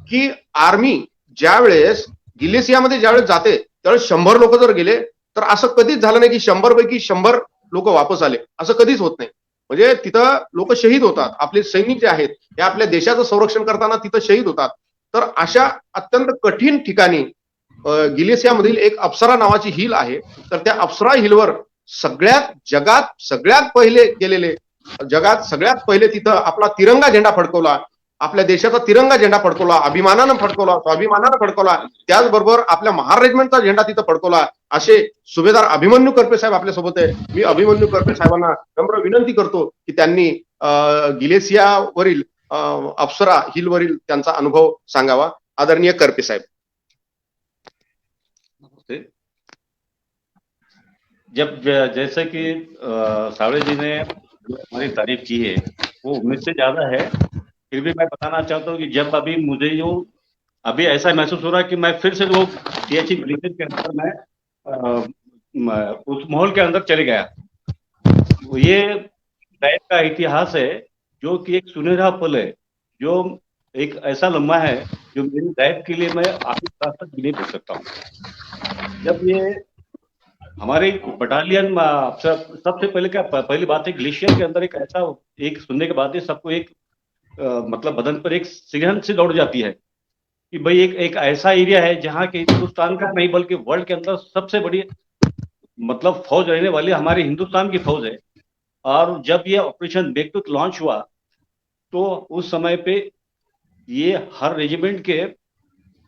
की आर्मी ज्यावेळेस गिलेसियामध्ये ज्यावेळेस जाते त्यावेळेस 100 लोक जर गेले तर असं कधीच झालं नाही की 100 पैकी 100 लोक वापस आले. असं कधीच होत नाही. म्हणजे तिथं लोक शहीद होतात. आपले सैनिक जे आहेत हे आपल्या देशाचं संरक्षण करताना तिथं शहीद होतात. तर अशा अत्यंत कठीण ठिकाणी गिलेसियामधील एक अप्सरा नावाची हिल आहे. तर त्या अप्सरा हिलवर जगात सगळ्यात पहिले तिथं आपला तिरंगा झेंडा फडकवला, आपल्या देशाचा तिरंगा झेंडा फडकवला, अभिमानानं फडकवला, स्वाभिमानानं फडकवला. त्याचबरोबर आपल्या महार रेजिमेंटचा झेंडा तिथं फडकवला. असे सुभेदार अभिमन्यू करपे साहेब आपल्यासोबत आहे. मी अभिमन्यू करपे साहेबांना नम्र विनंती करतो की त्यांनी गिलेसियावरील अप्सरा हिलवरील त्यांचा अनुभव सांगावा. आदरणीय करपे साहेब. जब जैसे कि सावड़े जी ने हमारी तारीफ की है वो उम्मीद से ज्यादा है. फिर भी मैं बताना चाहता हूँ कि जब अभी मुझे जो अभी ऐसा महसूस हो रहा है कि मैं फिर से वो पीएचई ब्रिगेड के अंदर मैं उस माहौल के अंदर चले गया. ये लाइफ का इतिहास है जो कि एक सुनहरा पल है, जो एक ऐसा लम्हा है जो मेरी लाइफ के लिए मैं आखिर तक नहीं भूल सकता हूँ. जब ये हमारे बटालियन सबसे पहले क्या पहली बात है, ग्लेशियर के अंदर एक ऐसा एक सुनने के बाद सबको एक मतलब बदन पर एक सिरहन से दौड़ जाती है कि भाई एक ऐसा एरिया है जहाँ के हिंदुस्तान का नहीं बल्कि वर्ल्ड के अंदर सबसे बड़ी मतलब फौज रहने वाली हमारी हिंदुस्तान की फौज है. और जब ये ऑपरेशन बेकटुक लॉन्च हुआ तो उस समय पे ये हर रेजिमेंट के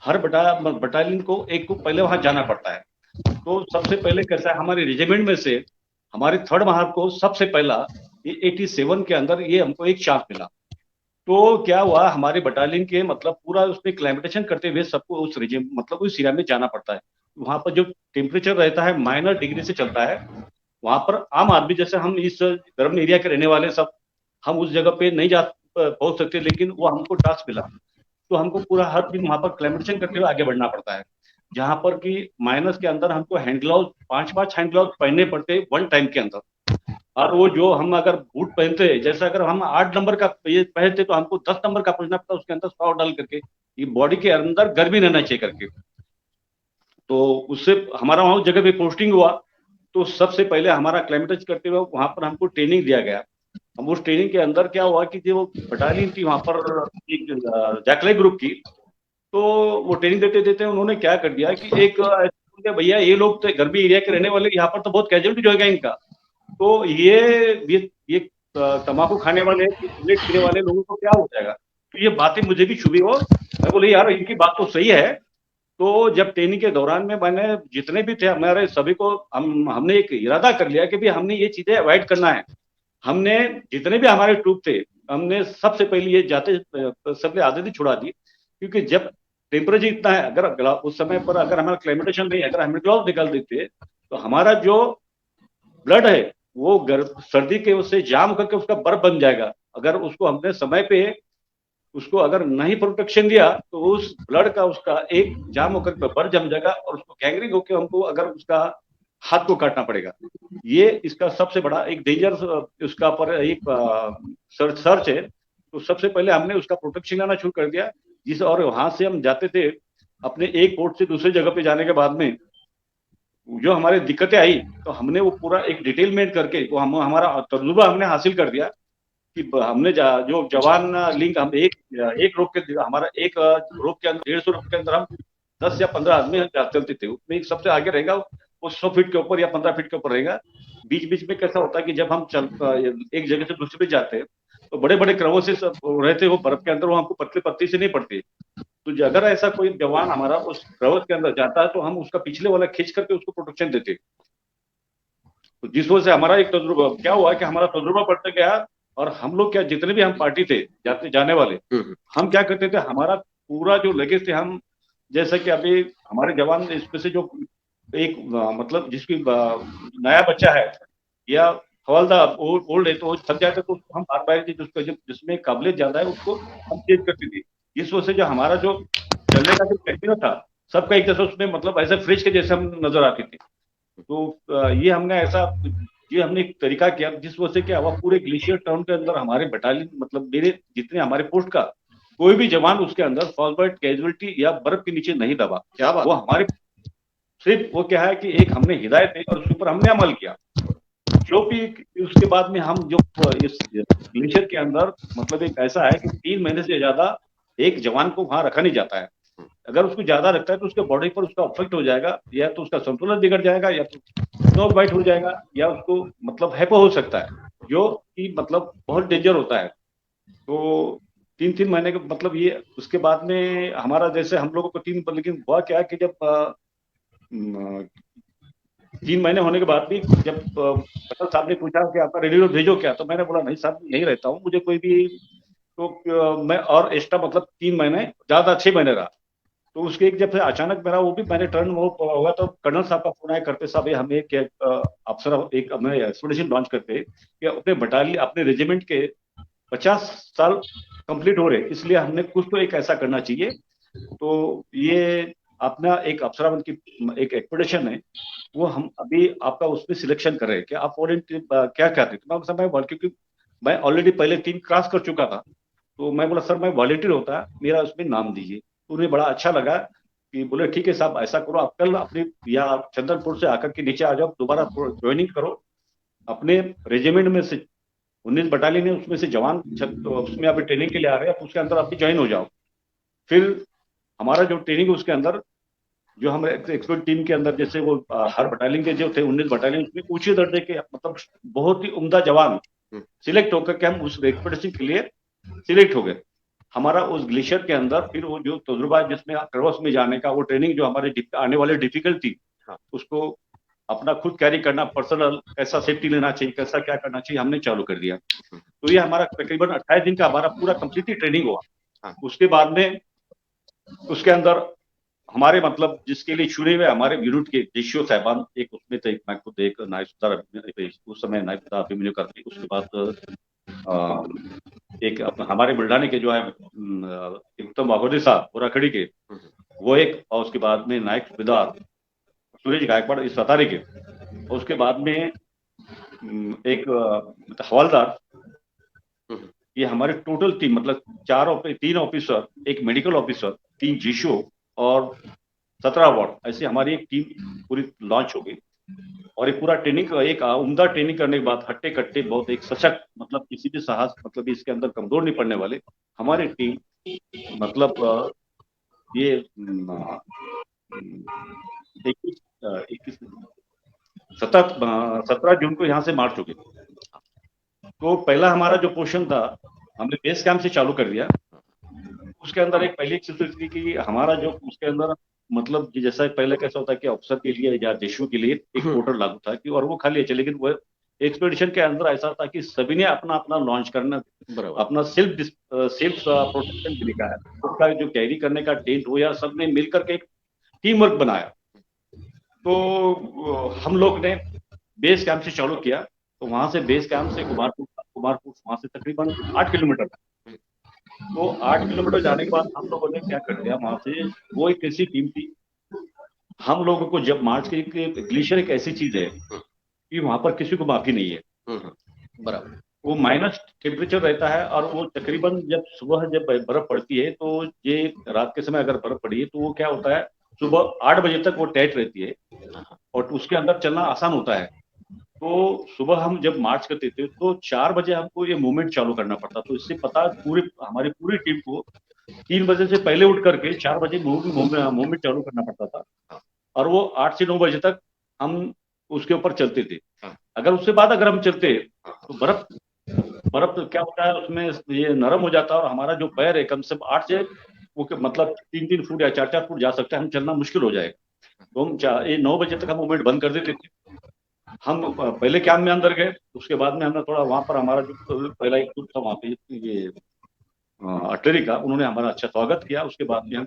हर बटालियन को एक को पहले वहां जाना पड़ता है. तो सबसे पहले कैसा है, हमारे रेजिमेंट में से हमारे 3rd महार को सबसे पहला ये 87 के अंदर ये हमको एक चांस मिला. तो क्या हुआ, हमारे बटालियन के मतलब पूरा उसमें क्लाइमेटेशन करते हुए सबको उस एरिया में जाना पड़ता है. वहां पर जो टेम्परेचर रहता है -, डिग्री से चलता है. वहां पर आम आदमी जैसे हम इस गर्म एरिया के रहने वाले सब हम उस जगह पे नहीं जा पहुंच सकते, लेकिन वो हमको टास्क मिला. तो हमको पूरा हर दिन वहां पर क्लाइमेटेशन करते हुए आगे बढ़ना पड़ता है, जहां पर कि माइनस के अंदर हमको हैंड ग्लव्स 5 हैंड ग्लव्स पहनने पड़ते 1 टाइम के अंदर. और वो जो हम अगर बूट पहनते हैं, जैसे अगर हम 8 नंबर का ये पहनते तो हमको 10 नंबर का पहनना पड़ता, उसके अंदर 100 डाल करके ये बॉडी के अंदर गर्मी रहना चाहिए करके. तो उससे हमारा वहां जगह पे पोस्टिंग हुआ तो सबसे पहले हमारा क्लाइमेटेज करते हुए वहां पर हमको ट्रेनिंग दिया गया. हम उस ट्रेनिंग के अंदर क्या हुआ कि जो बटालियन थी वहां पर एक जैकलाई ग्रुप की, तो वो ट्रेनिंग देते देते उन्होंने क्या कर दिया कि एक भैया ये लोग तो गर्मी एरिया के रहने वाले, यहाँ पर तो बहुत कैजुअलिटी होगा इनका, तो ये तंबाकू खाने वाले, सिगरेट पीने वाले लोगों को क्या हो जाएगा। तो ये बातें मुझे भी छुई हो, मैं बोले यार इनकी बात तो सही है। तो जब ट्रेनिंग के दौरान में मैंने जितने भी थे हमारे सभी को हमने एक इरादा कर लिया कि भी हमने ये चीजें अवॉइड करना है। हमने जितने भी हमारे ट्रूप थे, हमने सबसे पहले ये जाते सबने आदत ही छुड़ा दी, क्योंकि जब टेम्परेचर इतना है, अगर उस समय पर अगर हमारा क्लाइमेटेशन नहीं, अगर हम ग्लव्स निकाल देते तो हमारा जो ब्लड है वो सर्दी के उससे जाम करके उसका बर्फ बन जाएगा। अगर उसको हमने समय पे उसको अगर नहीं प्रोटेक्शन दिया तो उस ब्लड का उसका एक जाम होकर बर्फ जम जाएगा और उसको गैंग्रीन होकर हमको अगर उसका हाथ को काटना पड़ेगा। ये इसका सबसे बड़ा एक डेंजर उसका पर एक सर्च है। तो सबसे पहले हमने उसका प्रोटेक्शन लेना शुरू कर दिया, जिस और वहां से हम जाते थे अपने एक पोर्ट से दूसरी जगह पे जाने के बाद में जो हमारे दिक्कतें आई, तो हमने वो पूरा एक डिटेलमेंट करके वो हमारा तजुर्बा हमने हासिल कर दिया कि हमने जो जवान लिंक हम एक रोप के हमारा एक रोप के अंदर 150 रोप के अंदर हम 10 या 15 आदमी चलते थे। उसमें एक सबसे आगे रहेगा वो 100 फीट के ऊपर या 15 फीट के ऊपर रहेगा। बीच बीच में कैसा होता है कि जब हम एक जगह से दूसरे पे जाते हैं तो बड़े बड़े क्रेवसेस रहते वो बर्फ के अंदर, वो हमको पतले पत्ती से नहीं पड़ते। तो अगर ऐसा कोई जवान हमारा उस क्रेवस के अंदर जाता है तो हम उसका पिछले वाला खींच करके उसको प्रोटेक्शन देते। तो जिस वजह से हमारा एक तजुर्बा क्या हुआ कि हमारा तजुर्बा बढ़ता गया। और हम लोग क्या जितने भी हम पार्टी थे जाने वाले, हम क्या करते थे हमारा पूरा जो लगेज थे हम, जैसे कि अभी हमारे जवान इसमें से जो एक मतलब जिसकी नया बच्चा है या हवलदार ओल्ड है तो वो थक जाता तो हम बार बार जिसमें काबिलियत ज्यादा है उसको हम चेंज करते थे। इस वजह से जो हमारा जो चलने का जो टेक्निक था सबका एक जैसा उसमें मतलब ऐसे फ्रिज के जैसे हम नजर आते थे। तो ये हमने एक तरीका किया जिस वजह से क्या हुआ पूरे ग्लेशियर टाउन के अंदर हमारे बटालियन मतलब मेरे जितने हमारे पोस्ट का कोई भी जवान उसके अंदर फॉस्फेट कैजुअलिटी या बर्फ के नीचे नहीं दबा। क्या बात। वो हमारे सिर्फ वो क्या है कि एक हमने हिदायत दी और उसके ऊपर हमने अमल किया। जो भी उसके बाद में हम जो इस ग्लेशियर के अंदर मतलब एक ऐसा है कि 3 महीने से ज्यादा एक जवान को वहां रखा नहीं जाता है। अगर उसको ज्यादा रखता है तो उसके बॉडी पर उसका इफेक्ट हो जाएगा, या तो उसका संतुलन बिगड़ जाएगा, या तो स्नो बाइट हो जाएगा, या उसको मतलब हैपो हो सकता है, जो कि मतलब बहुत डेंजर होता है। तो 3-3 महीने के मतलब ये उसके बाद में हमारा जैसे हम लोगों को लेकिन हुआ क्या कि जब 3 महीने होने के बाद भी जब पटेल साहब ने पूछा कि आपका रेडियो भेजो क्या, तो मैंने बोला नहीं साहब नहीं रहता हूँ मुझे कोई भी। तो मैं और एक्स्ट्रा मतलब 3 महीने ज्यादा 6 महीने रहा। तो उसके एक जब से अचानक मेरा वो भी मैंने टर्न वो हुआ तो कर्नल साहब का फोन आया करते साहब हमें एक अफसर एक हमें एक्सपेडिशन लॉन्च करते कि अपने बटालियन अपने रेजिमेंट के 50 साल कंप्लीट हो रहे, इसलिए हमने कुछ तो एक ऐसा करना चाहिए। तो ये अपना एक अफसराबंद की एक एक्सपेडिशन है, वो हम अभी आपका उसमें सिलेक्शन कर रहे हैं कि आप वॉलंटियर क्या कहते हैं। क्योंकि मैं ऑलरेडी पहले 3 क्रॉस कर चुका था, तो मैं बोला सर मैं वॉलंटियर होता मेरा उसमें नाम दीजिए। तो उन्हें बड़ा अच्छा लगा कि बोले ठीक है साहब ऐसा करो आप कल अपने या चंदनपुर से आकर के नीचे आ जाओ, दोबारा ज्वाइनिंग करो अपने रेजिमेंट में से 19 बटालियन है उसमें से जवान तो उसमें अभी ट्रेनिंग के लिए आ रहे हैं, उसके अंदर आप भी ज्वाइन हो जाओ। फिर हमारा जो ट्रेनिंग उसके अंदर जो हम एक्सपर्ट टीम के अंदर जैसे वो हर बटालियन के जो थे 19 बटालियन उसमें ऊंचे दर्जे के मतलब बहुत ही उम्दा जवान सिलेक्ट होकर के हम उस एक्सपेडिशन के लिए सिलेक्ट हो गए। हमारा उस ग्लेशियर के अंदर फिर वो जो तजुर्बा जिसमें क्रॉस में जाने का वो ट्रेनिंग जो हमारे आने वाले डिफिकल्ट थी, उसको अपना खुद कैरी करना पर्सनल कैसा सेफ्टी लेना चाहिए कैसा क्या करना चाहिए हमने चालू कर दिया। तो ये हमारा तकरीबन 28 दिन का हमारा पूरा कंप्लीटली ट्रेनिंग हुआ। उसके बाद में उसके अंदर हमारे मतलब जिसके लिए चुने हुए हमारे यूनिट के डीसीओ साहबान एक उसमें थे, मैं खुद एक नायब सुधार उस समय नायब सुधार अभिमन्यु करती, उसके बाद एक हमारे बुल्ढाने के जो है उत्तम वाघोदे साहब बोराखड़ी के वो एक, और उसके बाद में नायक सुबेदार सुरेश गायकवाड़ इस सतारे के, और उसके बाद में एक हवलदार। ये हमारे टोटल टीम मतलब 3 ऑफिसर, एक मेडिकल ऑफिसर, 3 जीशो और 17 वार्ड, ऐसी हमारी एक टीम पूरी लॉन्च हो गई। और ये पूरा ट्रेनिंग एक उम्दा ट्रेनिंग करने के बाद हट्टे कट्टे बहुत एक सशक्त मतलब किसी भी साहस मतलब इसके अंदर कमजोर नहीं पड़ने वाले हमारी टीम मतलब ये 21 17 जून को यहाँ से मार्च हो गए। तो पहला हमारा जो पोर्शन था हमने बेस कैंप से चालू कर दिया। उसके अंदर एक पहली चीज थी कि हमारा जो उसके अंदर मतलब कि जैसा पहले कैसा होता है कि ऑफिसर के लिए या देशों के लिए एक पोर्टल लागू था कि और वो खाली है, लेकिन वो एक्सपेडिशन के अंदर ऐसा था कि सभी ने अपना अपना लॉन्च करना, अपना सेल्फ प्रोटेक्शन के लिए का है, उसका जो कैरी करने का टेंट हो या सबने मिलकर के एक टीम वर्क बनाया। तो हम लोग ने बेस कैंप से चालू किया। तो वहां से बेस कैंप से कुमारपुर वहां से तकरीबन 8 किलोमीटर था। तो 8 किलोमीटर जाने के बाद हम लोगों ने क्या कर दिया, वहां से वो एक ऐसी टीम थी, हम लोगों को जब मार्च के ग्लेशियर एक ऐसी चीज है कि वहां पर किसी को माफी नहीं है। बराबर। वो माइनस टेम्परेचर रहता है और वो तकरीबन जब सुबह जब बर्फ पड़ती है तो ये रात के समय अगर बर्फ पड़ी है तो वो क्या होता है, सुबह 8 बजे तक वो टाइट रहती है और उसके अंदर चलना आसान होता है। तो सुबह हम जब मार्च करते थे तो 4 बजे हमको ये मूवमेंट चालू करना पड़ता। तो इससे पता पूरी हमारी पूरी टीम को 3 बजे से पहले उठ करके 4 बजे मूवमेंट चालू करना पड़ता था और वो 8 से 9 बजे तक हम उसके ऊपर चलते थे। अगर उससे बाद अगर हम चलते तो बर्फ बर्फ तो क्या होता है उसमें ये नरम हो जाता है और हमारा जो पैर है कम से कम 8 से वो मतलब 3-3 फुट या 4-4 फुट जा सकता है, हम चलना मुश्किल हो जाएगा। तो हम 9 बजे तक हम मूवमेंट बंद कर देते थे। हम पहले कैंप में अंदर गए, उसके बाद में हमने थोड़ा वहां पर हमारा जो पहला एक ग्रुप था वहां पे ये आर्टिलरी का, उन्होंने हमारा अच्छा स्वागत किया। उसके बाद में हम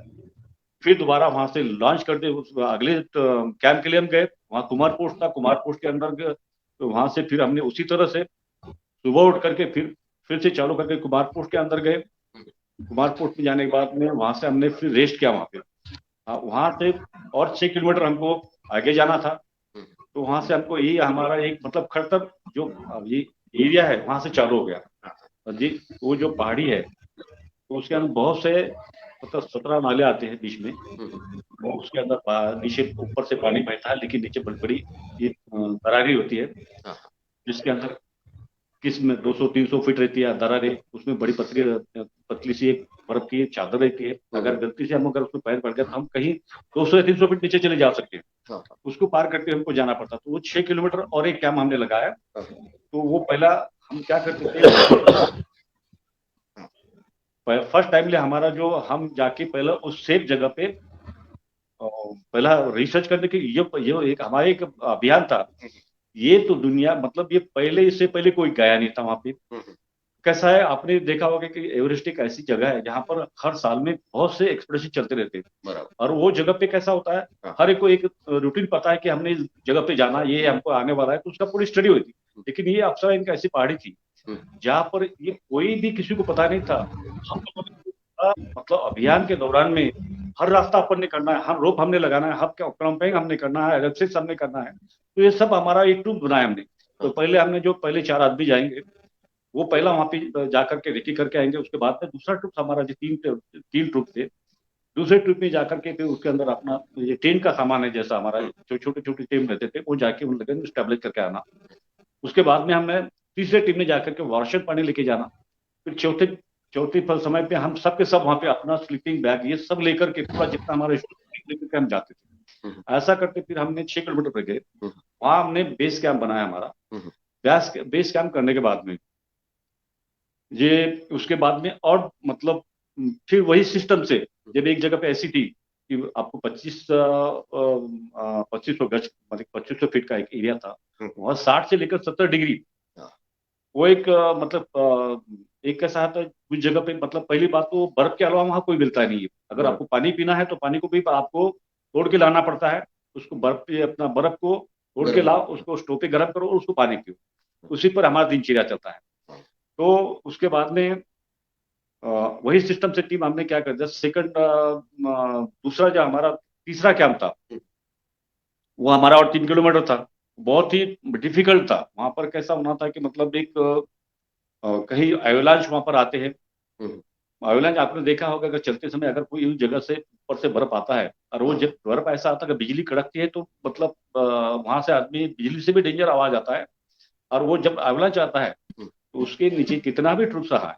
फिर दोबारा वहां से लॉन्च करते अगले कैंप के लिए हम गए। वहाँ कुमार पोस्ट था, कुमार पोस्ट के अंदर गए, तो वहां से फिर हमने उसी तरह से सुबह उठ करके फिर से चालू करके कुमार पोस्ट के अंदर गए। कुमार पोस्ट में जाने के बाद में वहां से हमने फिर रेस्ट किया वहां पे। वहां से और 6 किलोमीटर हमको आगे जाना था। तो वहां से हमको ये हमारा एक मतलब खड़तर जो ये एरिया है वहां से चालू हो गया। जी वो जो पहाड़ी है तो उसके अंदर बहुत से मतलब 17 नाले आते हैं बीच में। वो उसके अंदर नीचे ऊपर से पानी बहता है लेकिन नीचे बड़ी बड़ी ये दरारें होती है जिसके अंदर किसमें 200-300 फीट रहती है दरारें। उसमें बड़ी पतली सी एक बर्फ की चादर रहती है। अगर गलती से हम अगर उसमें पैर पड़ गया तो हम कहीं 200 या 300 फीट नीचे चले जा सकते हैं। उसको पार करके हमको जाना पड़ता। तो वो 6 किलोमीटर और एक कैंप हमने लगाया। तो वो पहला हम क्या करते थे, फर्स्ट टाइम ले हमारा जो हम जाके पहला उस सेफ जगह पे पहला रिसर्च करने की ये एक हमारा एक अभियान था। ये तो दुनिया मतलब ये पहले इससे पहले कोई गया नहीं था वहां पे। कैसा है आपने देखा होगा कि एवरेस्ट एक ऐसी जगह है जहां पर हर साल में बहुत से एक्सपेडिशन चलते रहते हैं और वो जगह पे कैसा होता है हर एक को एक रूटीन पता है कि हमने इस जगह पे जाना, ये हमको आने वाला है, तो उसका पूरी स्टडी हुई थी। लेकिन ये अफसर इनका ऐसी पहाड़ी थी जहाँ पर ये कोई भी किसी को पता नहीं था। हम लोगों ने मतलब अभियान के दौरान में हर रास्ता अपन ने करना है, हर रोप हमने लगाना है, हर क्रम्पिंग हमने करना है, एलिप्सिस हमने करना है। तो ये सब हमारा एक ट्रूप बनाया हमने। तो पहले हमने जो पहले 4 आदमी जाएंगे वो पहला वहां पे जाकर के रेकी करके आएंगे। उसके बाद में दूसरा ट्रिप हमारा जो तीन ट्रिप थे, दूसरे ट्रिप में जाकर के फिर उसके अंदर अपना ये टेंट का सामान है जैसा हमारा जो छोटे छोटे टीम रहते थे वो जाके उन लोगों स्टेब्लिश करके आना। उसके बाद में हमें तीसरे टीम ने जाकर के वार्षण पानी लेके जाना। फिर चौथी समय पे हम सबके सब वहां पे अपना स्लीपिंग बैग ये सब लेकर के पूरा जितना हमारा लेकर के हम जाते थे। ऐसा करते फिर हमने 6 किलोमीटर पे गए, वहां हमने बेस कैंप बनाया हमारा। बेस कैंप करने के बाद में ये उसके बाद में और मतलब फिर वही सिस्टम से जब एक जगह पे ऐसी थी कि आपको 2500 गज मतलब 2500 फीट का एक एरिया था, वहां 60 से लेकर 70 डिग्री वो एक एक कैसा था उस जगह पे मतलब पहली बात तो बर्फ के अलावा वहां कोई मिलता नहीं है। अगर आपको पानी पीना है तो पानी को भी आपको तोड़ के लाना पड़ता है। उसको बर्फ पे अपना बर्फ को तोड़ के लाओ, उसको स्टोव पे गर्म करो और उसको पानी पियो। उसी पर हमारा दिनचर्या चलता है। तो उसके बाद में वही सिस्टम से टीम हमने क्या कर दिया, सेकंड दूसरा जो हमारा तीसरा कैंप था वो हमारा और 3 किलोमीटर था। बहुत ही डिफिकल्ट था। वहां पर कैसा होना था कि मतलब एक कहीं एवलांच वहां पर आते हैं। एवलांच आपने देखा होगा अगर चलते समय अगर कोई उस जगह से ऊपर से बर्फ आता है और वो जब बर्फ ऐसा आता है कि बिजली कड़कती है तो मतलब वहां से आदमी बिजली से भी डेंजर आवाज आता है। और वो जब एवलांच आता है तो उसके नीचे कितना भी ट्रुप्स रहा है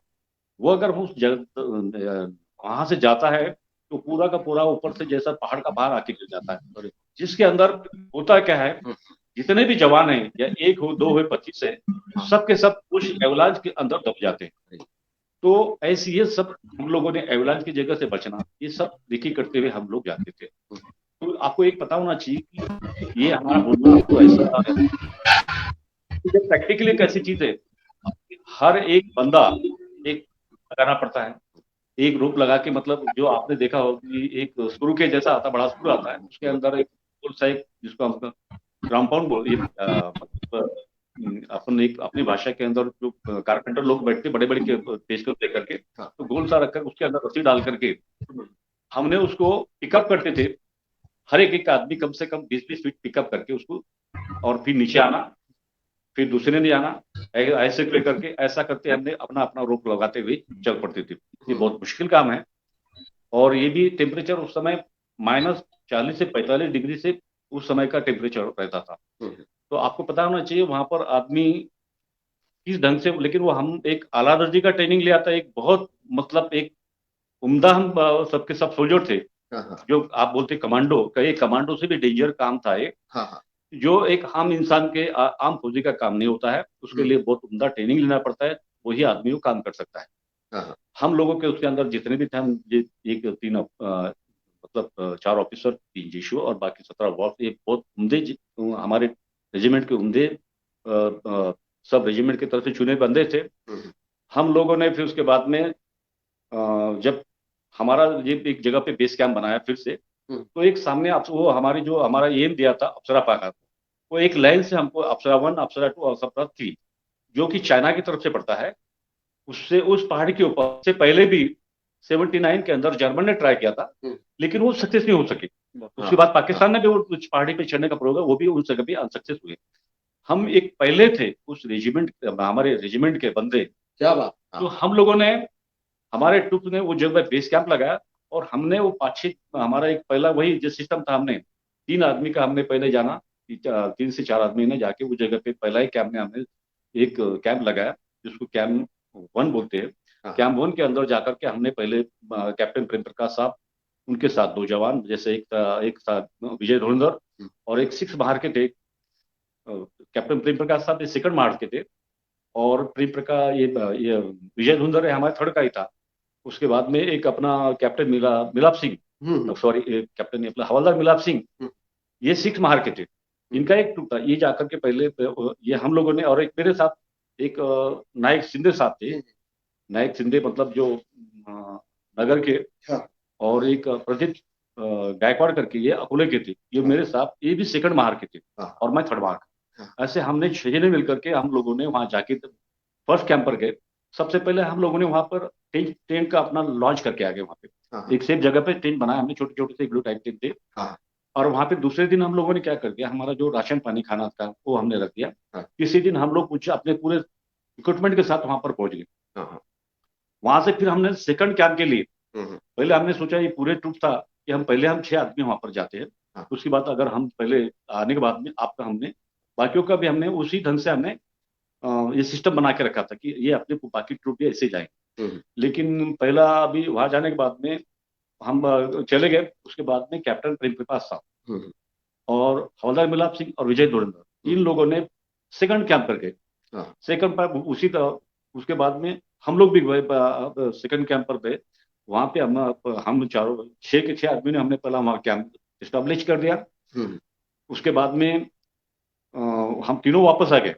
वो अगर उस वहां से जाता है तो पूरा का पूरा ऊपर से जैसा पहाड़ का बाहर आके गिर जाता है, जिसके अंदर होता क्या है, जितने भी जवान हैं, या एक हो, दो हो, 25 है, सबके सब उस एवलांच के अंदर दब जाते हैं। तो ऐसी ये सब हम लोगों ने एवलांच की जगह से बचना, ये सब देखी करते हुए हम लोग जाते थे। तो आपको एक पता होना चाहिए कि ये हमारा बोलना तो ऐसा है, प्रैक्टिकली एक ऐसी चीज है, हर एक बंदा एक लगाना पड़ता है, एक रोप लगा के, मतलब जो आपने देखा हो कि एक स्क्रू के जैसा आता, बड़ा स्क्रू आता है, उसके अंदर एक गोल सा एक, जिसको हम कंपाउंड बोल, ये मतलब अपन एक अपनी भाषा के अंदर जो कारपेंटर लोग बैठते बड़े बड़े पेज को लेकर के, तो गोल सा रखकर उसके अंदर रस्सी डाल करके हमने उसको पिकअप करते थे। हर एक आदमी कम से कम 20-20 फीट पिकअप करके उसको, और फिर नीचे आना, फिर दूसरे ने आना, ऐसे करके ऐसा करके हमने अपना अपना रोप लगाते हुए चल पड़ते थे। ये बहुत मुश्किल काम है, और ये भी टेम्परेचर उस समय -40 से 45 डिग्री से उस समय का टेम्परेचर रहता था। तो आपको पता होना चाहिए वहां पर आदमी किस ढंग से, लेकिन वो हम एक आला दर्जे का ट्रेनिंग ले आता है, एक बहुत मतलब एक उम्दा, हम सबके सब सोल्जर थे, जो आप बोलते कमांडो, कई कमांडो से भी डेंजर काम था ये, जो एक आम इंसान के आम फौजी का काम नहीं होता है, उसके लिए बहुत उम्दा ट्रेनिंग लेना पड़ता है, वही आदमी वो काम कर सकता है। हम लोगों के उसके अंदर जितने भी थे, हम एक 3 मतलब 4 ऑफिसर, 3 जीशु और बाकी 17 वॉर्फ, ये बहुत उम्दे हमारे रेजिमेंट के उम्दे सब रेजिमेंट की तरफ से चुने बंदे थे। हम लोगों ने फिर उसके बाद में जब हमारा ये एक जगह पे बेस कैंप बनाया फिर से, तो एक सामने वो हमारी जो हमारा एम दिया था अप्सरा पाका, वो एक लाइन से हमको अप्सरा 1, अप्सरा 2 और अप्सरा 3, जो कि चाइना की तरफ से पड़ता है, उससे उस पहाड़ी के ऊपर से पहले भी 79 के अंदर जर्मन ने ट्राई किया था, लेकिन वो सक्सेस नहीं हो सकी। उसके बाद पाकिस्तान ने भी उस पहाड़ी पे चढ़ने का प्रोग्राम, वो भी उस जगह भी अनसक्सेस हुए। हम एक पहले थे उस रेजिमेंट, हमारे रेजिमेंट के बंदे, क्या बात। तो हम लोगों ने, हमारे ट्रुप ने वो जगह बेस कैंप लगाया, और हमने वो 5-6, हमारा एक पहला वही जो सिस्टम था, हमने 3 आदमी का हमने पहले जाना, 3 से 4 आदमी ने जाके उस जगह पे पहला ही कैंप में हमने एक कैंप लगाया, जिसको कैंप 1 बोलते हैं। कैंप 1 के अंदर जाकर के हमने पहले कैप्टन प्रेम प्रकाश साहब, उनके साथ 2 जवान, जैसे एक था विजय धुरंधर, और एक 6 बाहर के थे, कैप्टन प्रेम प्रकाश साहब ये सेकंड मार्च के थे, और प्रेम प्रकाश ये विजय धुरंधर हमारे थर्ड का ही था। उसके बाद में एक अपना कैप्टन मिलाप सिंह, सॉरी कैप्टन नहीं, अपना हवलदार मिलाप सिंह, ये 6 मार के थे। इनका एक टूक था, ये जाकर के पहले ये हम लोगों ने, और एक मेरे साथ एक नायक सिंधे साहब थे, नायक सिंधे मतलब जो नगर के, और एक प्रदीप गायकवाड़ करके, ये अकोले के थे, ये मेरे साथ, ये भी सेकंड मार के थे, और मैं थर्ड मार। ऐसे हमने 6 जने मिलकर के हम लोगों ने वहां जाके फर्स्ट कैंप पर गए। सबसे पहले हम लोगों ने वहां पर टेंट का अपना लॉन्च करके आ गए, वहां पे एक सेफ जगह पे टेंट बनाया हमने, छोटे छोटे से इग्लू टाइप टेंट थे। और वहां पे दूसरे दिन हम लोगों ने क्या कर दिया, हमारा जो राशन पानी खाना था वो हमने रख दिया। किसी दिन हम लोग कुछ अपने पूरे इक्विपमेंट के साथ वहां पर पहुंच गए। वहां से फिर हमने सेकंड कैंप के लिए, पहले हमने सोचा, ये पूरे ट्रुप था कि हम पहले 6 आदमी वहां पर जाते हैं, उसके बाद अगर हम पहले आने के बाद में आपका हमने बाकियों का भी हमने उसी ढंग से हमने ये सिस्टम बना के रखा था कि ये अपने बाकी ट्रुप भी ऐसे जाएंगे। लेकिन पहला अभी वहां जाने के बाद में हम चले गए, उसके बाद में कैप्टन प्रेम प्रकाश साहब और हवलदार मिलाप सिंह और विजय धुरंधर, इन लोगों ने सेकंड कैंप पर गए। सेकंड पर उसी तरह उसके बाद में हम लोग भी गए सेकंड कैंप पर गए। वहां पे हम चारों 6 के 6 आदमी ने हमने पहला वहां कैंप स्टैब्लिश कर दिया। उसके बाद में हम तीनों वापस आ गए,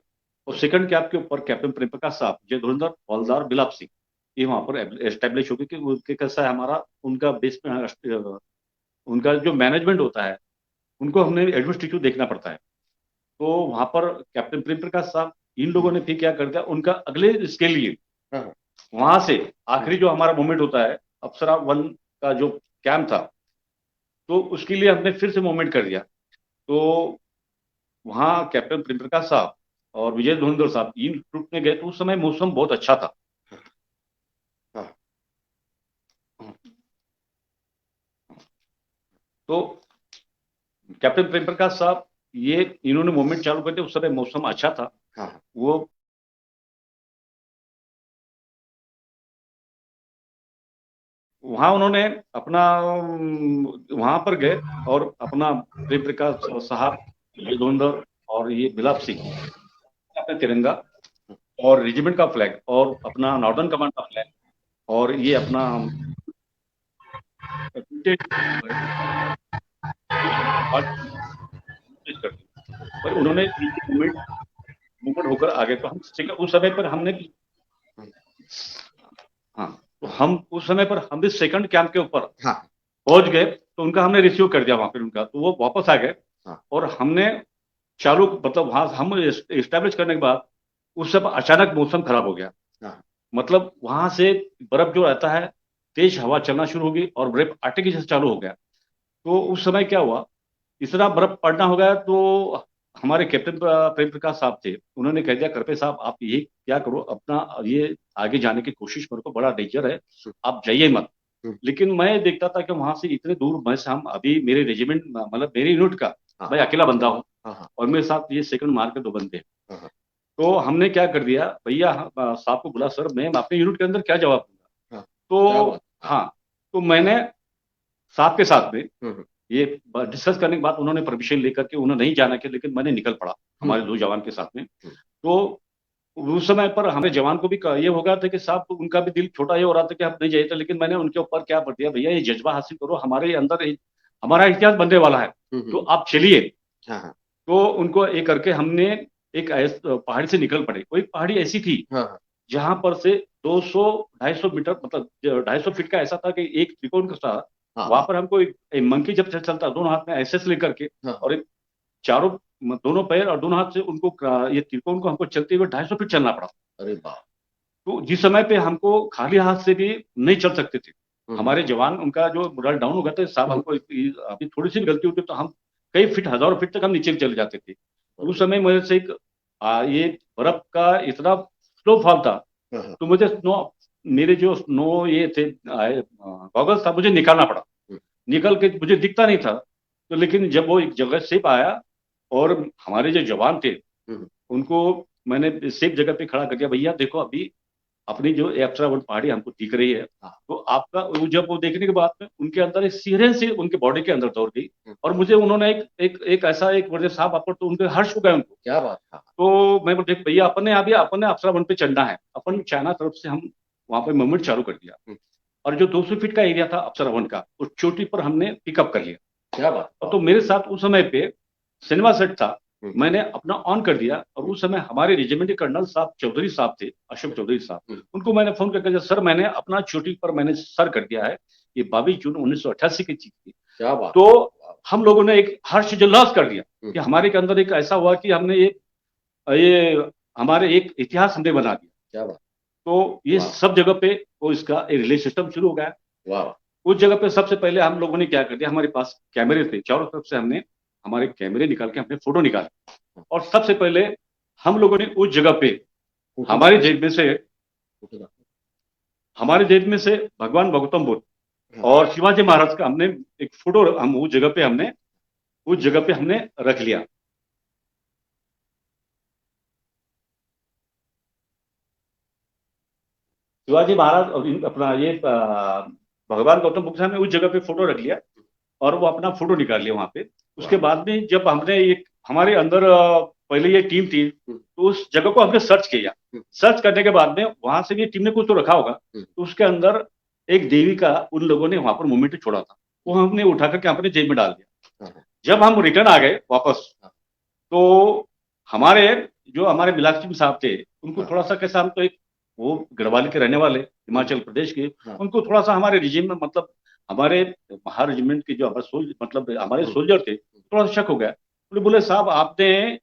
और सेकंड कैंप के ऊपर कैप्टन प्रेम प्रकाश साहब, विजय धुरंधर, हवलदार मिलाप सिंह, ये वहां पर एस्टेब्लिश हो गए कि कैसा है हमारा, उनका बेस में उनका जो मैनेजमेंट होता है, उनको हमने एडमिनिस्ट्रेटिव देखना पड़ता है। तो वहां पर कैप्टन प्रेम प्रकाश साहब, इन लोगों ने फिर क्या कर दिया, उनका अगले इसके लिए वहां से आखिरी जो हमारा मूवमेंट होता है, अप्सरा 1 का जो कैंप था, तो उसके लिए हमने फिर से मूवमेंट कर दिया। तो वहां कैप्टन प्रेम प्रकाश साहब और विजय धुरंधर साहब इन ट्रुप में गए, तो उस समय मौसम बहुत अच्छा था। तो कैप्टन प्रेम प्रकाश साहब ये इन्होंने मूवमेंट चालू कर दिया, उस समय मौसम अच्छा था। वो वहां उन्होंने अपना वहां पर गए और अपना प्रेम प्रकाश साहब, धुरंधर और ये बिलाप सिंह अपना तिरंगा और रेजिमेंट का फ्लैग और अपना नॉर्दर्न कमांड का फ्लैग और ये अपना पर उन्होंने मूवमेंट मूवमेंट होकर आगे, तो हम उस समय पर हमने हाँ, तो हम उस समय पर हम भी सेकंड कैंप के ऊपर हाँ पहुंच गए, तो उनका हमने रिसीव कर दिया वहां पर उनका, तो वो वापस आ गए। हाँ। और हमने चालू मतलब वहां हम एस्टेब्लिश करने के बाद उस समय अचानक मौसम खराब हो गया। हाँ। मतलब वहां से बर्फ जो रहता है, तेज हवा चलना शुरू हो गई और बर्फ आटे की जैसे चालू हो गया। तो उस समय क्या हुआ, इतना बर्फ पड़ना हो गया, तो हमारे कैप्टन प्रेम प्रकाश साहब थे, उन्होंने कह दिया करपे साहब आप ये क्या करो, अपना ये आगे जाने की कोशिश करो, को बड़ा डेंजर है, आप जाइए मत। लेकिन मैं देखता था कि वहां से इतने दूर मैं हम अभी मेरे रेजिमेंट मतलब मेरे यूनिट का मैं अकेला बंदा हूँ और मेरे साथ ये सेकंड मार्क के 2 बंदे हैं। तो हमने क्या कर दिया, भैया साहब को बोला सर मैं अपने यूनिट के अंदर क्या जवाब दूंगा। तो हाँ, तो मैंने साहब के साथ में ये डिस्कस करने के बाद उन्होंने परमिशन लेकर के उन्होंने नहीं जाना किया, लेकिन मैंने निकल पड़ा हमारे 2 जवान के साथ में। तो उस समय पर हमें जवान को भी ये हो गया था कि साहब उनका भी दिल छोटा ये हो रहा था कि हम नहीं जाए थे, लेकिन मैंने उनके ऊपर क्या कर दिया, भैया ये जज्बा हासिल करो, हमारे अंदर हमारा इतिहास बनने वाला है, तो आप चलिए। तो उनको एक करके हमने एक पहाड़ी से निकल पड़े। कोई पहाड़ी ऐसी थी जहां पर से 200-250 मीटर मतलब 250 फीट का ऐसा था कि एक त्रिकोण का था। वहां पर हमको एक मंकी जब चलता दोनों हाथ में एसएस लेकर के और एक चारों दोनों पैर और दोनों हाथ से उनको ये त्रिकोण को हमको चलते हुए 250 फीट चलना पड़ा। अरे बाप। तो जिस समय पे हमको खाली हाथ से भी नहीं चल सकते थे, हमारे जवान उनका जो मोरल डाउन हो गया था, साहब हमको अभी थोड़ी सी भी गलती होती तो हम कई फीट हजारों फीट तक हम नीचे चले जाते थे। उस समय मेरे से एक ये बर्फ का इतना स्लो फॉल था, तो मुझे मेरे जो स्नो ये थे गॉगल्स था, मुझे निकालना पड़ा। निकल के मुझे दिखता नहीं था, तो लेकिन जब वो एक जगह सेफ आया और हमारे जो जवान थे उनको मैंने सेफ जगह पे खड़ा कर दिया, भैया देखो अभी अपनी जो अप्सरावन पहाड़ी हमको दिख रही है। तो आपका जब वो देखने के बाद में उनके अंदर एक सीरियस से उनके बॉडी के अंदर दौड़ गई और मुझे उन्होंने एक ऐसा एक बोले साहब आप तो उनके हर्ष हो गए उनको। क्या बात है। तो मैं बोलते भैया अपने अभी अपने अप्सरावन पे चढ़ना है, अपन चाइना तरफ से हम वहां पे मूवमेंट चालू कर दिया और जो 200 फीट का एरिया था अप्सरावन का, उस चोटी पर हमने पिकअप कर लिया। क्या बात। तो मेरे साथ उस समय पे सिनेमा सेट था, मैंने अपना ऑन कर दिया और उस समय हमारे रेजिमेंट के कर्नल साहब चौधरी साहब थे, अशोक चौधरी साहब, उनको मैंने फोन करके सर मैंने अपना चोटी पर मैंने सर कर दिया है, ये 22 जून 1988 की चीज थी। क्या बात। तो हम लोगों ने एक हर्ष जल्लास कर दिया कि हमारे के अंदर एक ऐसा हुआ कि हमने ये हमारे एक इतिहास हमने बना दिया। क्या बात। तो ये सब जगह पे वो इसका एक रिले सिस्टम शुरू हो गया। वाह। उस जगह पे सबसे पहले हम लोगों ने क्या कर दिया, हमारे पास कैमरे थे चारों तरफ से, हमने हमारे कैमरे निकाल के हमने फोटो निकाले और सबसे पहले हम लोगों ने उस जगह पे हमारे जेब में से भगवान गौतम बुद्ध और शिवाजी महाराज का हमने एक फोटो हम उस जगह पे हमने रख लिया। शिवाजी महाराज और अपना ये भगवान गौतम बुद्ध हमने उस जगह पे फोटो रख लिया और वो अपना फोटो निकाल लिया वहां पे। उसके बाद में जब हमने एक हमारे अंदर पहले ये टीम थी, तो उस जगह को हमने सर्च किया। सर्च करने के बाद में वहां से भी टीम ने कुछ तो रखा होगा, तो उसके अंदर एक देवी का उन लोगों ने वहां पर मोमेंट छोड़ा था, वो हमने उठा करके अपने जेब में डाल दिया। जब हम रिटर्न आ गए वापस, तो हमारे बिलास सिंह साहब थे, उनको थोड़ा सा कैसा, हम तो एक वो गढ़वाली के रहने वाले हिमाचल प्रदेश के, उनको थोड़ा सा हमारे रिजीम में मतलब हमारे महार रेजिमेंट के जो हमारे सोल्जर थे, थोड़ा सा शक हो गया। बोले साहब आपने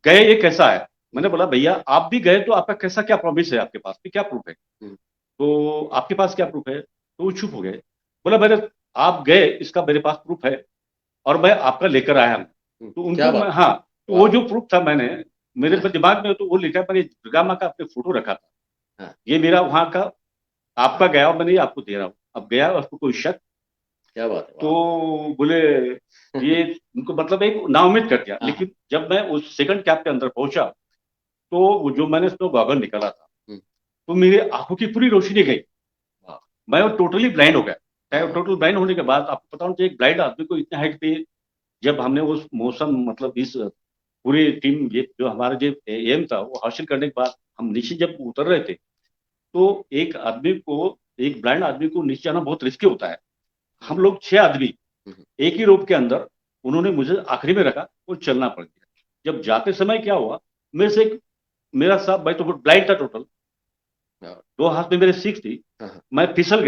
गए ये कैसा है। मैंने बोला भैया आप भी गए तो आपका कैसा क्या प्रॉमिस है, आपके पास क्या प्रूफ है, तो आपके पास क्या प्रूफ है। तो वो चुप हो गए। बोला मेरे आप गए इसका मेरे पास प्रूफ है और मैं आपका लेकर आया हूँ। तो उनको हाँ, तो वो जो प्रूफ था मैंने मेरे दिमाग में, तो वो लिखा मैंने दुर्गा माँ का अपने फोटो रखा था, ये मेरा वहां का आपका गया और मैंने आपको दे रहा हूँ, अब गया उसको कोई शक। क्या बात है। तो बोले ये उनको मतलब एक नाउम्मीद कर दिया। लेकिन जब मैं उस सेकंड कैंप के अंदर पहुंचा, तो वो जो मैंने उसको गॉगल निकाला था, तो मेरी आंखों की पूरी रोशनी गई। मैं वो टोटली ब्लाइंड हो गया। टोटल ब्लाइंड होने के बाद आपको पता होना चाहिए, एक ब्लाइंड आदमी को इतने हाइट पे, जब हमने उस मौसम मतलब इस पूरी टीम ये जो हमारा जो एम था वो हासिल करने के बाद हम नीचे जब उतर रहे थे, तो एक आदमी को, एक ब्लाइंड आदमी को नीचे जाना बहुत रिस्की होता है। हम लोग 6 आदमी एक ही रोप के अंदर, उन्होंने मुझे आखिरी में रखा और चलना पड़ गया। जब जाते समय क्या हुआ, मेरे से मेरा साहब भाई तो ब्लाइंड था टोटल, 2 हाथ में मेरे सीख थी, मैं फिसल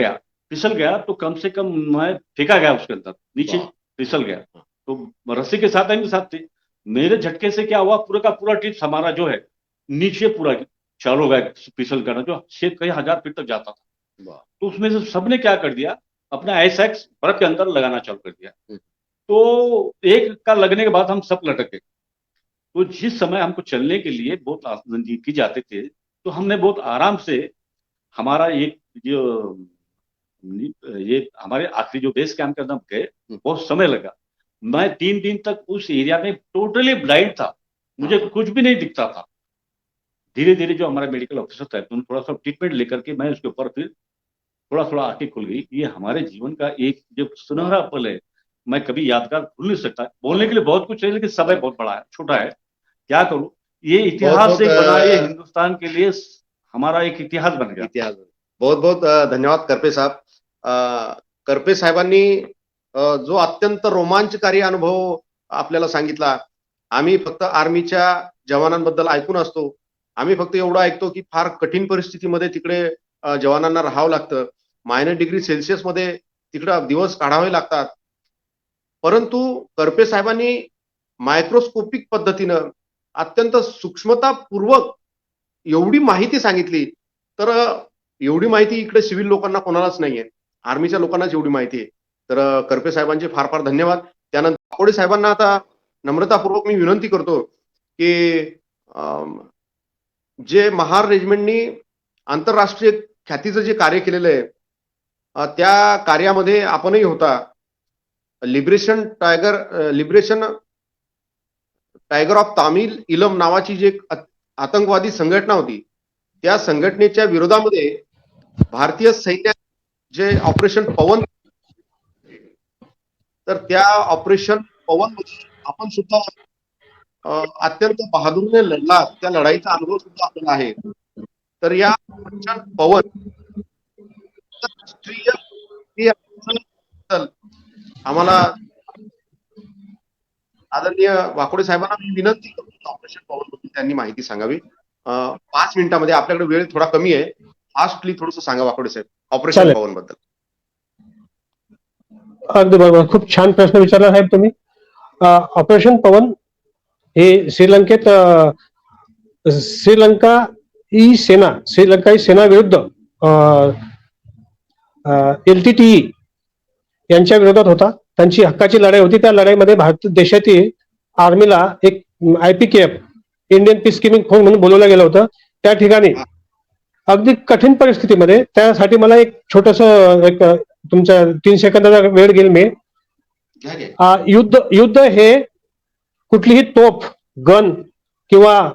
गया तो कम से कम मैं फेंका गया उसके अंदर, नीचे फिसल गया। तो रस्सी के साथ मेरे साथ थे, मेरे झटके से क्या हुआ, पूरा का पूरा टिप्स हमारा जो है नीचे पूरा चालू हो गया फिसल करना, जो शायद कई 1000 फीट तक जाता था। तो उसमें से सबने क्या कर दिया, अपना एसएक्स बर्फ के अंदर लगाना चालू कर दिया। तो एक का लगने के बाद हम सब लटक गए। तो जिस समय हमको चलने के लिए बहुत नजदीकी जाते थे, तो हमने बहुत आराम से हमारा एक जो ये हमारे आखिरी जो बेस कैंप के अंदर गए, बहुत समय लगा। मैं 3 दिन तक उस एरिया में टोटली ब्लाइंड था, मुझे कुछ भी नहीं दिखता था। धीरे धीरे जो हमारा मेडिकल ऑफिसर था, उन्होंने थोड़ा सा ट्रीटमेंट लेकर के मैं उसके ऊपर फिर थोड़ा थोड़ा आंखें खुल गई। ये हमारे जीवन का एक जो सुनहरा पल है, मैं कभी यादगार भूल नहीं सकता। बोलने के लिए बहुत कुछ है, लेकिन समय बहुत बड़ा है, छोटा है, क्या करूं। ये इतिहास एक बना, ये हिंदुस्तान के लिए हमारा एक इतिहास बन गया। इतिहास। बहुत बहुत धन्यवाद करपे साहेब। करपे साहेबांनी जो अत्यंत रोमांचकारी अनुभव आपल्याला सांगितला. आम्ही फक्त आर्मीच्या जवानांबद्दल ऐकून असतो, आम्ही फक्त एवढं ऐकतो की फार कठीण परिस्थितीमध्ये तिकडे जवानांना राहावं लागतं, -डिग्री सेल्सिअस मध्ये तिकडे दिवस काढावे लागतात. परंतु करपे साहेबांनी मायक्रोस्कोपिक पद्धतीनं अत्यंत सूक्ष्मतापूर्वक एवढी माहिती सांगितली, तर एवढी माहिती इकडे सिव्हिल लोकांना कोणालाच नाहीये, आर्मीच्या लोकांनाच एवढी माहिती आहे. तर करपे साहेबांचे फार फार धन्यवाद. त्यानंतर वाकोडे साहेबांना आता नम्रतापूर्वक मी विनंती करतो की जे महार रेजिमेंटनी आंतरराष्ट्रीय ख्यातीचं जे कार्य केलेलं आहे, त्या कार्यामध्ये आपणही होता. लिबरेशन टायगर ऑफ तामिल इलम नावाची जी एक आतंकवादी संघटना होती, त्या संघटनेच्या विरोधामध्ये भारतीय सैन्य जे ऑपरेशन पवन, तर त्या ऑपरेशन पवन मध्ये आपण सुद्धा अत्यंत बहादुरीने लढला, त्या लढाईचा अनुभव सुद्धा आपल्याला आहे. तर या ऑपरेशन पवन राष्ट्रीय आम्हाला आदरणीय वाकोडे साहेबांना मी विनंती करतो, ऑपरेशन पवन बद्दल त्यांनी माहिती सांगावी. 5 मिनिटांमध्ये, आपल्याकडे वेळ थोडा कमी आहे, फास्टली थोडंसं सांगा वाकोडे साहेब ऑपरेशन पवन बद्दल. अगदी बरोबर, खूप छान प्रश्न विचारला साहेब तुम्ही. ऑपरेशन पवन हे श्रीलंकाई सेना विरुद्ध LTTE यांच्या विरोधात होता. त्यांची हक्काची लढाई होती. त्या लढाईमध्ये भारत देशातील आर्मीला एक IPKF Indian peace keeping force म्हणून बोलवलं गेलं होतं. त्या ठिकाणी अगदी कठीण परिस्थितीमध्ये, त्यासाठी मला एक छोटस एक तुमच्या 3 सेकंदाचा वेळ घेईल मी. युद्ध हे कुठलीही तोफ, गन किंवा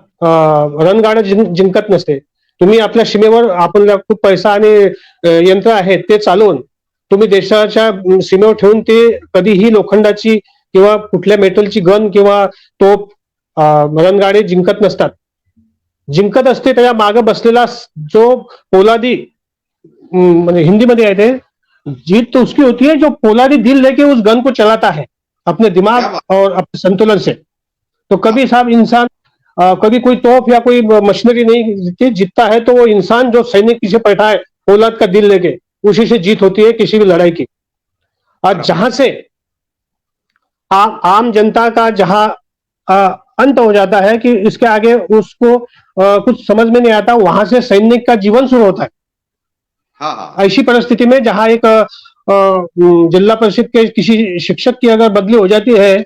रणगाडा जिंकत नसते. तुम्ही आपल्या सीमेवर, आपल्याला खूप पैसा आणि यंत्र आहेत ते चालवून तुम्ही देशाच्या सीमेवर ठेवून ते कधीही लोखंडाची किंवा कुठल्या मेटलची गन किंवा तोफ, रणगाडे जिंकत नसतात. जिंकत असते त्याच्या मागे बसलेला जो पोलादी, म्हणजे हिंदीमध्ये आहे ते, जीत तो उसकी होती है जो पोलादी दिल लेके उस गन को चलाता है अपने दिमाग और अपने संतुलन से. तो कभी साहब इंसान कभी कोई तोप या कोई मशीनरी नहीं जीतता है, तो वो इंसान जो सैनिक पीछे बैठा है औलाद का दिल लेके, उसी से जीत होती है किसी भी लड़ाई की. और जहां से आम जनता का जहां अंत हो जाता है कि इसके आगे उसको कुछ समझ में नहीं आता, वहां से सैनिक का जीवन शुरू होता है. ऐसी परिस्थिति में जहां एक जिला परिषद के किसी शिक्षक की अगर बदली हो जाती है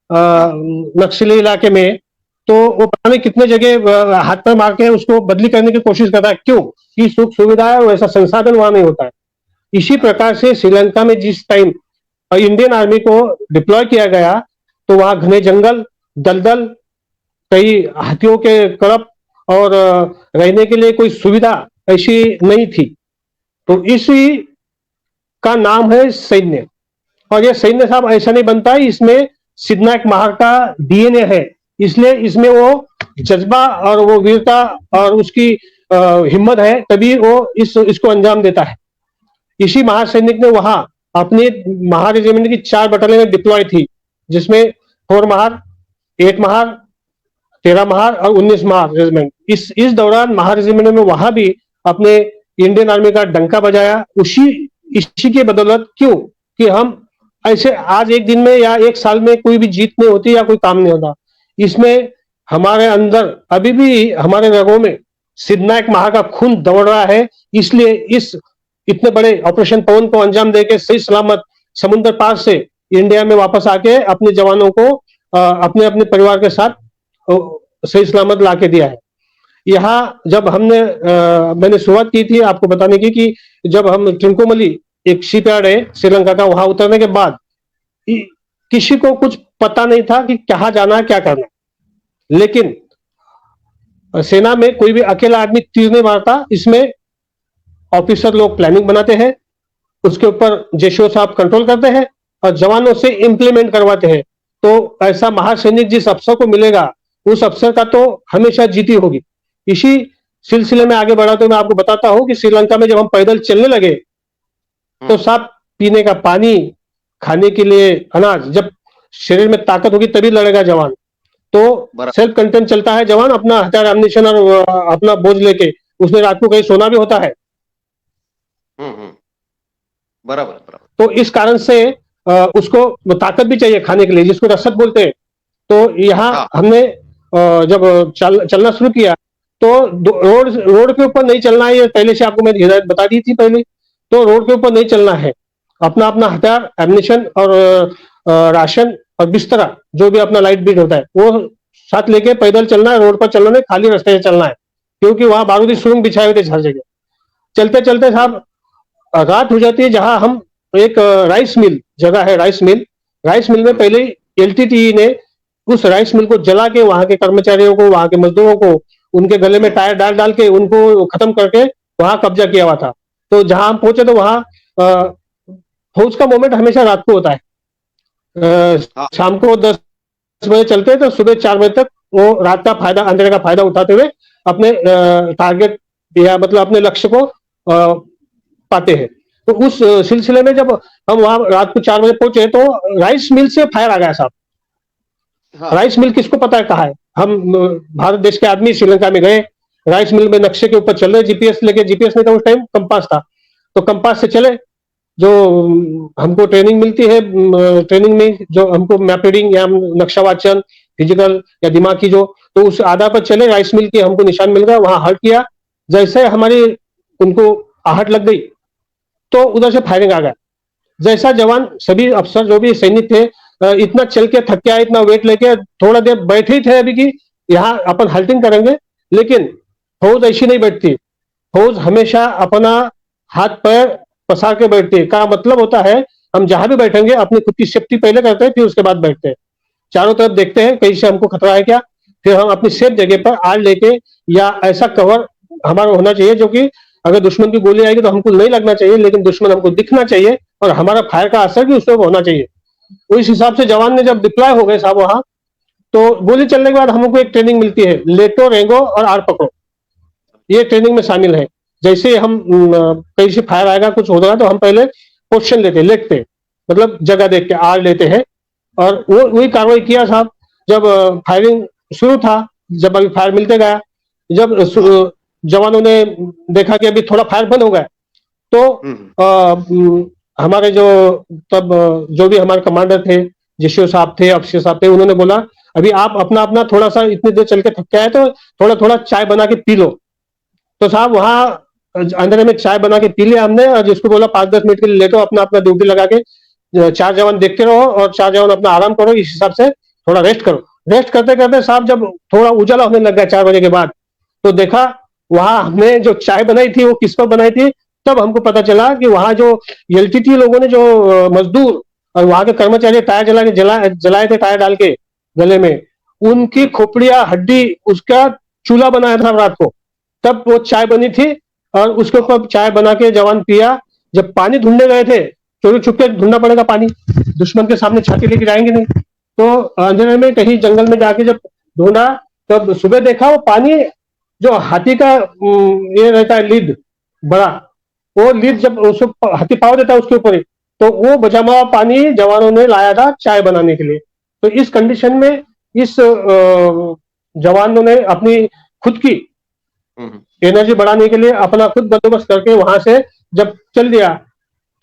नक्सली इलाके में, तो वो पता नहीं कितने जगह हाथ पर मार के उसको बदली करने की कोशिश करता है. क्यों? कि सुख सुविधा है, वैसा संसाधन वहां नहीं होता है. इसी प्रकार से श्रीलंका में जिस टाइम इंडियन आर्मी को डिप्लॉय किया गया, तो वहां घने जंगल, दलदल, कई हाथियों के कड़प और रहने के लिए कोई सुविधा ऐसी नहीं थी. तो इसी का नाम है सैन्य। और ये सैन्य साहब ऐसा नहीं बनता है, इसमें सिद्धनायक महार का डीएनए है, इसलिए इसमें वो जज्बा और वो वीरता और उसकी हिम्मत है, तभी वो इसको अंजाम देता है। इसी महासैनिक ने वहां अपनी महार रेजिमेंट की 4 बटालियन डिप्लॉय थी, जिसमें 4 महार, 8 महार, 13 महार और 19 महार रेजिमेंट। इस दौरान महार रेजिमेंट में वहां भी अपने इंडियन आर्मी का डंका बजाया, इसी की बदौलत। क्यों कि हम ऐसे आज एक दिन में या एक साल में कोई भी जीत नहीं होती या कोई काम नहीं होता, इसमें हमारे अंदर अभी भी हमारे रगों में सिद्धनायक महार का खून दौड़ रहा है। इसलिए इस इतने बड़े ऑपरेशन पवन को अंजाम देके सही सलामत समुद्र पार से इंडिया में वापस आके अपने जवानों को अपने अपने परिवार के साथ सही सलामत लाके दिया है। यहाँ जब मैंने शुरुआत की थी आपको बताने की कि जब हम ट्रिंकोमली एक शिपयार्ड है श्रीलंका का, वहां उतरने के बाद किसी को कुछ पता नहीं था कि कहाँ जाना है, क्या करना है। लेकिन सेना में कोई भी अकेला आदमी तीर नहीं मारता, इसमें ऑफिसर लोग प्लानिंग बनाते हैं, उसके ऊपर जेशो साहब कंट्रोल करते हैं और जवानों से इंप्लीमेंट करवाते हैं। तो ऐसा महासैनिक जिस अफसर को मिलेगा, उस अफसर का तो हमेशा जीती होगी। इसी सिलसिले में आगे बढ़ा तो मैं आपको बताता हूं कि श्रीलंका में जब हम पैदल चलने लगे तो साहब पीने का पानी, खाने के लिए अनाज, जब शरीर में ताकत होगी तभी लड़ेगा जवान। तो सेल्फ कंटेंट चलता है जवान, अपना हथियार एम्युनिशन और अपना बोझ लेके, उसमें रात को कहीं सोना भी होता है। बराबर। तो इस कारण से उसको ताकत भी चाहिए खाने के लिए, जिसको रसद बोलते हैं। तो यहाँ हमने जब चलना शुरू किया तो रोड के ऊपर नहीं चलना है, ये पहले से आपको मैंने हिदायत बता दी थी पहले। तो रोड के ऊपर नहीं चलना है, अपना अपना हथियार, एम्युनिशन और राशन और बिस्तरा, जो भी अपना लाइट बीट होता है, वो साथ लेके पैदल चलना है। रोड पर चलना नहीं, खाली रास्ते से चलना है, क्योंकि वहां बारूदी सुरंग बिछाए हुए थे हर जगह। चलते चलते साहब रात हो जाती है। जहां हम एक राइस मिल जगह है, राइस मिल में पहले एलटीटीई ने उस राइस मिल को जला के वहां के कर्मचारियों को, वहां के मजदूरों को, उनके गले में टायर डाल के उनको खत्म करके वहां कब्जा किया हुआ था। तो जहां हम पहुंचे तो वहां फौज का मूवमेंट हमेशा रात को होता है। शाम को 10 बजे चलते हैं तो सुबह 4 बजे तक वो रात का फायदा, अंधेरे का फायदा उठाते हुए अपने टारगेट या मतलब अपने लक्ष्य को पाते हैं। तो उस सिलसिले में जब हम वहां रात को 4 बजे पहुंचे तो राइस मिल से फायर आ गया साहब। राइस मिल किसको पता है कहाँ है? हम भारत देश के आदमी श्रीलंका में गए, राइस मिल में नक्शे के ऊपर चल रहे, जीपीएस लेके, जीपीएस नहीं था उस टाइम, कंपास था, तो कंपास से चले। जो हमको ट्रेनिंग मिलती है, ट्रेनिंग में जो हमको मैप रीडिंग या नक्शा वाचन, फिजिकल या दिमाग की जो, तो उस आधार पर चले। राइस मिल की हमको निशान मिल गया, वहां हल्ट किया। जैसे हमारी उनको आहट लग गई तो उधर से फायरिंग आ गया। जैसा जवान, सभी अफसर जो भी सैनिक थे, इतना चल के थक गया, इतना वेट लेके थोड़ा देर बैठे ही थे अभी कि यहाँ अपन हल्टिंग करेंगे। लेकिन फौज ऐसी नहीं बैठती, फौज हमेशा अपना हाथ पैर पसार के बैठती है। का मतलब होता है हम जहां भी बैठेंगे अपनी खुद की सेफ्टी पहले करते हैं, फिर उसके बाद बैठते हैं। चारों तरफ देखते हैं कहीं से हमको खतरा है क्या, फिर हम अपनी सेफ जगह पर आड़ लेके या ऐसा कवर हमारा होना चाहिए जो कि अगर दुश्मन की गोली आएगी तो हमको नहीं लगना चाहिए, लेकिन दुश्मन हमको दिखना चाहिए और हमारा फायर का असर भी उस पर होना चाहिए। उस हिसाब से जवान ने जब डिप्लॉय हो गए साहब वहां, तो गोली चलने के बाद हमको एक ट्रेनिंग मिलती है, लेटो, रेंगो और आर पकड़ो, ये ट्रेनिंग में शामिल है। जैसे हम कहीं से फायर आएगा, कुछ होगा तो हम पहले पोजीशन लेते, लेटते, मतलब जगह देख के आड़ लेते हैं। और वो वही कार्रवाई किया साहब। जब फायरिंग शुरू था, जब अभी फायर मिलते गया, जब जवानों ने देखा कि अभी थोड़ा फायर बंद हो गया, तो हमारे जो भी हमारे कमांडर थे, जेसीओ साहब थे, अफसर साहब थे, उन्होंने बोला अभी आप अपना अपना थोड़ा सा इतनी देर चल के थक के आए तो थोड़ा थोड़ा चाय बना के पी लो। तो साहब वहां अंदर में चाय बना के पी लिया हमने, और जिसको बोला 5-10 मिनट के लिए लेटो, अपना अपना ड्यूटी लगा के 4 जवान देखते रहो और 4 जवान अपना आराम करो, इस हिसाब से थोड़ा रेस्ट करो। रेस्ट करते करते साहब जब थोड़ा उजाला होने लग गया 4 बजे के बाद, तो देखा वहां हमने जो चाय बनाई थी वो किस पर बनाई थी। तब हमको पता चला कि वहां जो एलटीटी लोगों ने, जो मजदूर और वहां के कर्मचारी टायर जलाए थे टायर डाल के गले में, उनकी खोपड़िया हड्डी उसका चूल्हा बनाया था रात को, तब वो चाय बनी थी और उसके ऊपर चाय बना के जवान पिया। जब पानी ढूंढने गए थे, चोरी छुप के ढूंढना पड़ेगा पानी, दुश्मन के सामने छाती लेके जाएंगे नहीं। तो अंधेरे में कहीं जंगल में जाके जब ढूंढा, तब सुबह देखा वो पानी जो हाथी का ये रहता है लीड बड़ा, वो लीड जब उसको हाथी पाव देता है उसके ऊपर ही, तो वो बचा हुआ पानी जवानों ने लाया था चाय बनाने के लिए। तो इस कंडीशन में इस जवानों ने अपनी खुद की एनर्जी बढ़ाने के लिए अपना खुद बंदोबस्त करके वहां से जब चल दिया,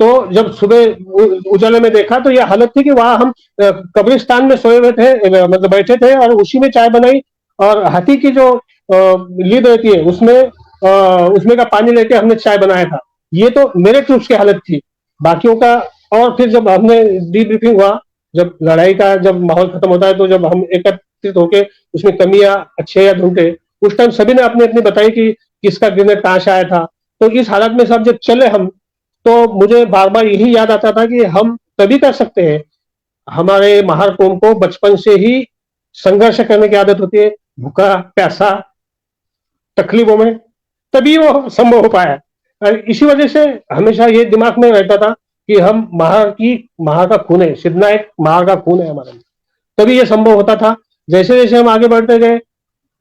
तो जब सुबह उजाले में देखा तो यह हालत थी कि वहां हम कब्रिस्तान में सोए हुए थे, मतलब बैठे थे और उसी में चाय बनाई और हाथी की जो लीड रहती है उसमें का पानी लेके हमने चाय बनाया था। ये तो मेरे ट्रूप्स की हालत थी, बाकियों का। और फिर जब हमने डीब्रीफिंग हुआ, जब लड़ाई का जब माहौल खत्म होता है तो जब हम एकत्रित होके उसमें कमियां अच्छे या ढूंढे, उस टाइम सभी ने अपनी अपनी बताई कि किसका ग्रेनेड कहां से आया था। तो इस हालत में सब जब चले हम, तो मुझे बार बार यही याद आता था कि हम तभी कर सकते हैं, हमारे महार कौम को बचपन से ही संघर्ष करने की आदत होती है, भूखा प्यासा तकलीफों में, तभी वो संभव हो पाया। और इसी वजह से हमेशा ये दिमाग में रहता था कि हम महार का खून है, सिद्धना एक महार का खून है हमारे, तभी ये संभव होता था। जैसे जैसे हम आगे बढ़ते गए,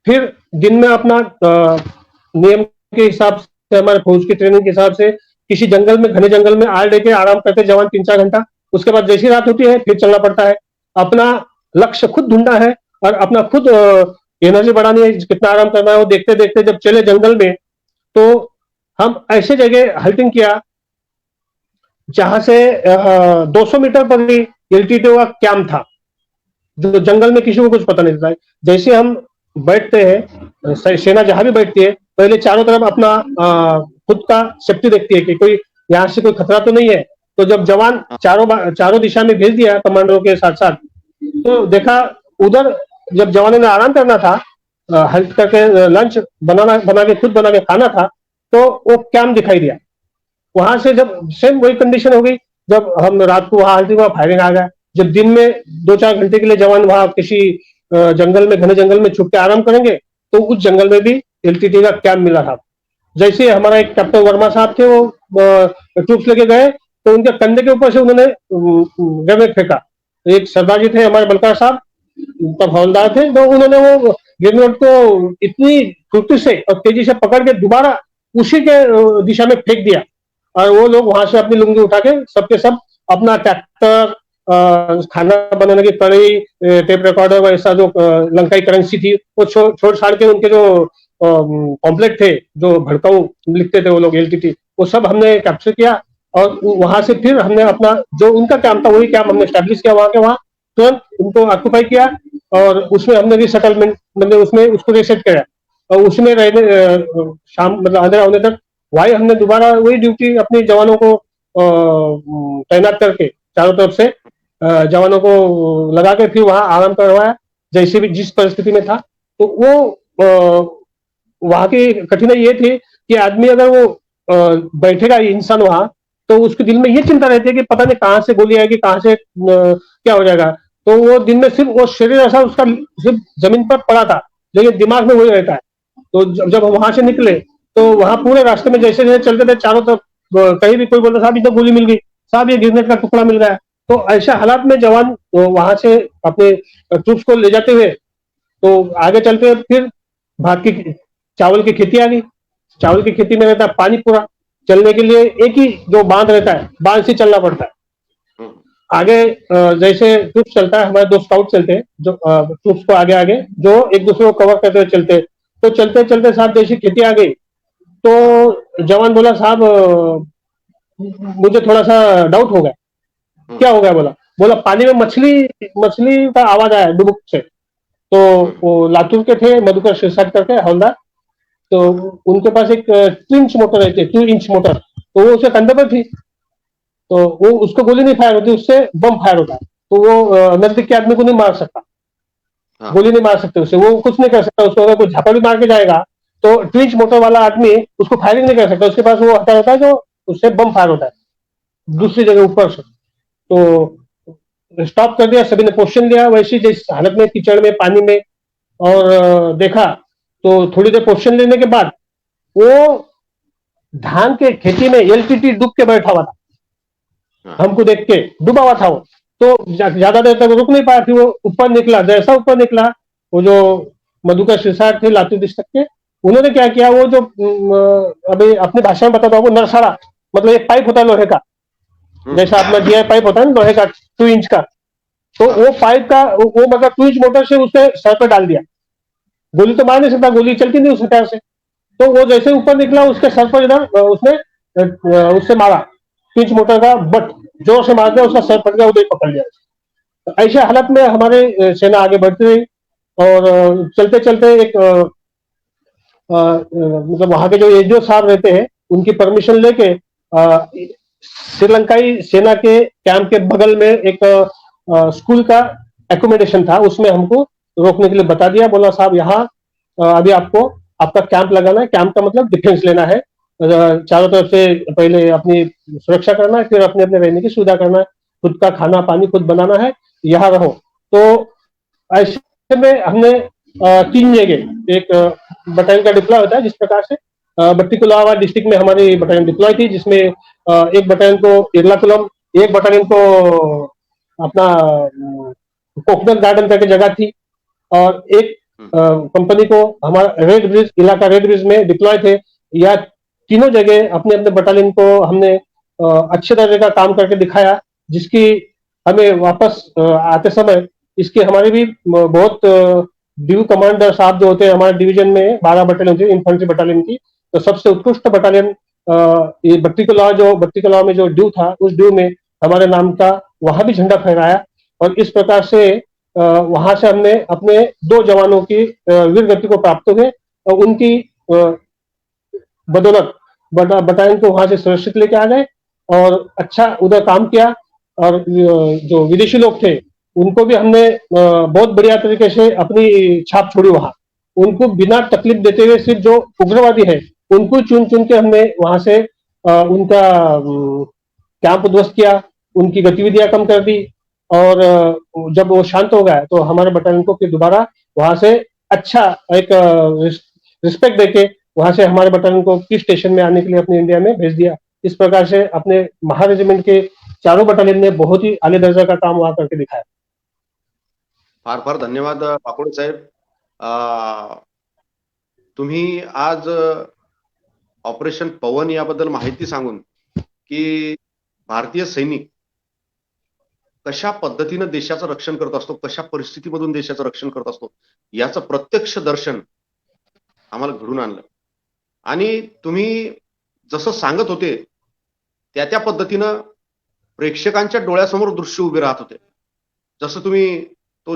फिर दिन में अपना नियम के हिसाब से, हमारे फौज की ट्रेनिंग के हिसाब से किसी जंगल में, घने जंगल में आड़ लेके आराम करते जवान 3-4 घंटा। उसके बाद जैसी रात होती है फिर चलना पड़ता है। अपना लक्ष्य खुद ढूंढना है और अपना खुद एनर्जी बढ़ानी है, कितना आराम करना है वो देखते देखते जब चले जंगल में, तो हम ऐसे जगह हल्टिंग किया जहां से 200 मीटर पर ही एलटीटी का कैंप था, जो जंगल में किसी को कुछ पता नहीं था। जैसे हम बैठते हैं, सेना जहां भी बैठती है, पहले चारों तरफ अपना खुद का सेफ्टी देखती है कि कोई यहाँ से कोई खतरा तो नहीं है। तो जब जवान चारों दिशा में भेज दिया कमांडरों के साथ साथ, तो देखा उधर जब जवानों ने आराम करना था, हेल्थ करके लंच बना के खाना था, तो वो कैंप दिखाई दिया। वहां से जब सेम वही कंडीशन हो गई, जब हम रात को वहां हल्दी, वहां फायरिंग आ गया। जब दिन में 2-4 घंटे के लिए जवान वहां किसी जंगल में, घने जंगल में छुप के आराम करेंगे, तो उस जंगल में भी एलटीटी का कैंप मिला था। जैसे हमारा एक कैप्टन वर्मा साहब थे, वो ट्रूप्स लेके गए, तो उनके कंधे के ऊपर से उन्होंने ग्रेनेड फेंका। एक सरदार जी थे हमारे बलकार साहब, तब हवलदार थे, तो उन्होंने वो ग्रेनेड को इतनी फुर्ती से और तेजी से पकड़ के दोबारा उसी के दिशा में फेंक दिया। और वो लोग वहां से अपनी लुंगी उठा के सबके सब अपना ट्रैक्टर, खाना बनाने की कढ़ाई, टेप रिकॉर्डर वैसा जो लंकाई करेंसी थी, वो छोड़ छाड़ के उनके जो कॉम्प्लेक्ट थे, जो भड़काऊ लिखते थे वो लोग एलटीटी, वो सब हमने कैप्चर किया। और वहां से फिर हमने अपना जो उनका कैंप था वही कैंप हमने स्टैब्लिश किया वहां के वहां, तुरंत उनको ऑक्यूपाई किया और उसमें हमने रिसेटलमेंट, मतलब उसमें उसको रीसेट किया और उसमें रहने शाम, मतलब अंधेरा होने तक वही हमने दोबारा वही ड्यूटी अपने जवानों को तैनात करके चारों तरफ से जवानों को लगा के फिर वहां आराम करवाया, जैसे भी जिस परिस्थिति में था। तो वो वहां की कठिनाई ये थी कि आदमी अगर वो बैठेगा इंसान वहां, तो उसके दिल में ये चिंता रहती है कि पता नहीं कहां से गोली आएगी, कहां से क्या हो जाएगा। तो वो दिन में सिर्फ वो शरीर ऐसा उसका सिर्फ जमीन पर पड़ा था, लेकिन दिमाग में वही रहता है। तो जब हम वहां से निकले, तो वहां पूरे रास्ते में जैसे जैसे चलते थे, चारों तरफ कहीं भी कोई बोलता साहब इधर गोली मिल गई, साहब ये ग्रेनेड का टुकड़ा मिल गया। तो ऐसे हालात में जवान वहां से अपने ट्रूप्स को ले जाते हुए, तो आगे चलते फिर भात की चावल की खेती आ गई। चावल की खेती में रहता है पानी पूरा, चलने के लिए एक ही जो बांध रहता है, बांध से चलना पड़ता है। आगे जैसे ट्रूप्स चलता है, हमारे 2 स्काउट चलते हैं जो ट्रूप्स को आगे आगे, जो एक दूसरे को कवर करते हुए चलते। तो चलते चलते साहब जैसी खेती आ गई, तो जवान बोला साहब मुझे थोड़ा सा डाउट हो गया। क्या हो गया? बोला पानी में मछली का आवाज आया डुबुक से। तो वो लातूर के थे, मधुकर शिरसाट करके हवलदार, तो उनके पास एक 2 इंच मोटर रहती है, 2 इंच मोटर, तो वो उसके कंधे पर थी। तो वो उसको गोली नहीं फायर होती, उससे बम फायर होता है। तो वो नजदीक के आदमी को नहीं मार सकता, गोली नहीं मार सकते उससे, वो कुछ नहीं कर सकता। उसको अगर कोई झापड़ भी मार के जाएगा, तो 2 इंच मोटर वाला आदमी उसको फायरिंग नहीं कर सकता, उसके पास वो हथियार होता है जो उससे बम फायर होता है दूसरी जगह ऊपर से। तो स्टॉप कर दिया, सभी ने पोजीशन लिया वैसी जिस हालत में, कीचड़ में, पानी में, और देखा तो थोड़ी देर पोजीशन लेने के बाद वो धान के खेती में एलटीटी डूब के बैठा हुआ था, हाँ। हमको देख के डूबा हुआ था वो। तो ज्यादा देर तक रुक नहीं पाया, फिर वो ऊपर निकला। जैसा ऊपर निकला, वो जो मधुकर सिरसाट थे लातूर डिस्ट्रिक्ट के, उन्होंने क्या किया, वो जो अभी अपनी भाषा में बताता हूँ, वो नरसाड़ा मतलब एक पाइप होता है लोहे का, जैसा अपना जीआई पाइप होता है ना लोहे का 2 इंच का, तो वो पाइप का वो मतलब 2 इंच मोटर से उसने सर पर डाल दिया। गोली तो मार नहीं सकता, गोली चलती नहीं उस हथियार से। तो वो जैसे ऊपर निकला, उसके सर पर इधर उसने उससे मारा 2 इंच मोटर का बट, जोर से मार दिया, उसका सर फट गया, उधर पकड़ लिया। तो ऐसे हालत में हमारी सेना आगे बढ़ती रही और चलते चलते एक मतलब वहां के जो एसडीओ साहब रहते हैं, उनकी परमिशन लेके श्रीलंकाई सेना के कैंप के बगल में एक स्कूल का एकोमोडेशन था, उसमें हमको रोकने के लिए बता दिया। बोला साहब यहाँ अभी आपको आपका कैंप लगाना है, कैंप का मतलब डिफेंस लेना है, चारों तरफ से पहले अपनी सुरक्षा करना है, फिर अपने अपने रहने की सुविधा करना है, खुद का खाना पानी खुद बनाना है, यहाँ रहो। तो ऐसे में हमने 3 जगह एक बटालियन का डिप्लॉय होता है, जिस प्रकार से बट्टिकुलावा डिस्ट्रिक्ट में हमारी बटालियन डिप्लॉय थी, जिसमें एक बटालियन को इरलाकुलम, एक बटालियन को अपना कोकनट गार्डन करके जगह थी, और एक कंपनी को हमारा रेड ब्रिज इलाका, रेड ब्रिज में डिप्लॉय थे। या तीनों जगह अपने अपने बटालियन को हमने अच्छे तरह का काम करके दिखाया, जिसकी हमें वापस आते समय इसकी हमारी भी बहुत ड्यू कमांडर साहब जो होते हैं हमारे डिवीजन में 12 बटालियन थी इन्फेंट्री बटालियन की, तो सबसे उत्कृष्ट बटालियन ये बट्टिकुलावा में जो ड्यू था, उस ड्यू में हमारे नाम का वहां भी झंडा फहराया। और इस प्रकार से वहां से हमने अपने 2 जवानों की वीर गति को प्राप्त हुए, और उनकी बदौलत बटालियन को वहां से सुरक्षित लेके आ गए और अच्छा उधर काम किया। और जो विदेशी लोग थे उनको भी हमने बहुत बढ़िया तरीके से अपनी छाप छोड़ी वहां, उनको बिना तकलीफ देते हुए सिर्फ जो उग्रवादी है उनको चुन चुन के हमने वहां से उनका कैंप ध्वस्त किया, उनकी गतिविधियां कम कर दी। और जब वो शांत हो गया तो हमारे बटालियन को फिर दोबारा वहां से अच्छा एक रिस्पेक्ट देके वहां से हमारे बटालियन को किस स्टेशन में आने के लिए अपने इंडिया में भेज दिया। इस प्रकार से अपने महा रेजिमेंट के चारों बटालियन ने बहुत ही आले दर्जा का काम वहां करके दिखाया। फार फार धन्यवाद पाकोडे साहेब। तुम्ही आज ऑपरेशन पवन याबद्दल माहिती सांगून की भारतीय सैनिक कशा पद्धतीने देशाचं रक्षण करत असतो, कशा परिस्थितीमधून देशाचं रक्षण करत असतो, याचं प्रत्यक्ष दर्शन आम्हाला घडून आणलं। आणि तुम्ही जसं सांगत होते त्या पद्धतीनं प्रेक्षकांच्या डोळ्यासमोर दृश्य उभे राहत होते। जसं तुम्ही तो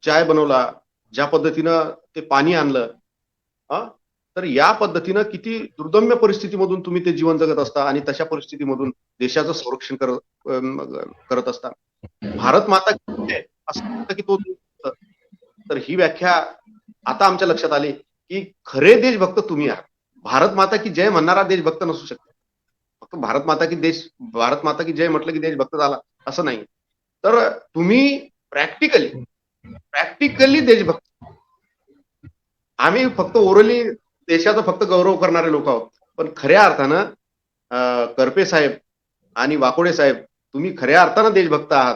चाय बनवला, ज्या पद्धतीनं ते पाणी आणलं, तर या पद्धतीनं किती दुर्दम्य परिस्थितीमधून तुम्ही ते जीवन जगत असता आणि तशा परिस्थितीमधून देशाचं संरक्षण करत असता। भारत माता असं की तो, तर ही व्याख्या आता आमच्या लक्षात आली की खरे देशभक्त तुम्ही आहात। भारत माता की जय म्हणणारा देशभक्त नसू शकतो, फक्त भारत माता की जय म्हटलं की देशभक्त झाला असं नाही। तर तुम्ही प्रॅक्टिकली देशभक्त, आम्ही फक्त ओरली देशाचा फक्त गौरव करणारे लोक आहोत, पण खऱ्या अर्थानं करपे साहेब आणि वाकोडे साहेब तुम्ही खऱ्या अर्थानं देशभक्त आहात,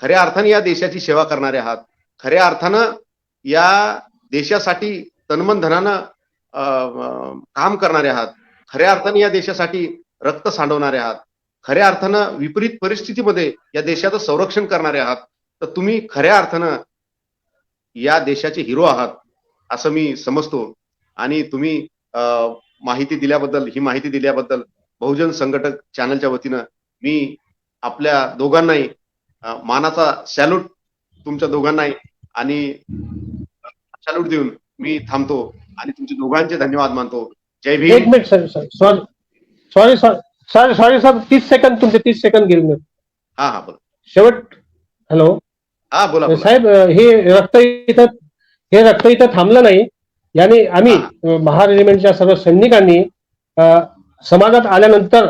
खऱ्या अर्थाने या देशाची सेवा करणारे आहात, खऱ्या अर्थानं या देशासाठी तनमन धनानं काम करणारे आहात, खऱ्या अर्थाने या देशासाठी रक्त सांडवणारे आहात, खऱ्या अर्थानं विपरीत परिस्थितीमध्ये या देशाचं संरक्षण करणारे आहात। तर तुम्ही खऱ्या अर्थानं या देशाचे हिरो आहात असं मी समजतो। आणि तुम्ही माहिती दिल्याबद्दल बहुजन संघटक चॅनलच्या वतीनं मी आपल्या दोघांनाही मानाचा सॅल्यूट, तुमच्या दोघांनाही आणि सॅल्यूट देऊन मी थांबतो आणि तुमचे दोघांचे धन्यवाद मानतो। जय भीम। 1 मिनिट सॉरी साहेब, 30 सेकंद तुमचे, 30 सेकंद गेले। हा बोला। शेवट। हॅलो, हा बोला साहेब, हे रक्त इथं थांबलं नाही। यानी आम्ही महा रेजिमेंटच्या सर्व सैनिकांनी समाजात आल्यानंतर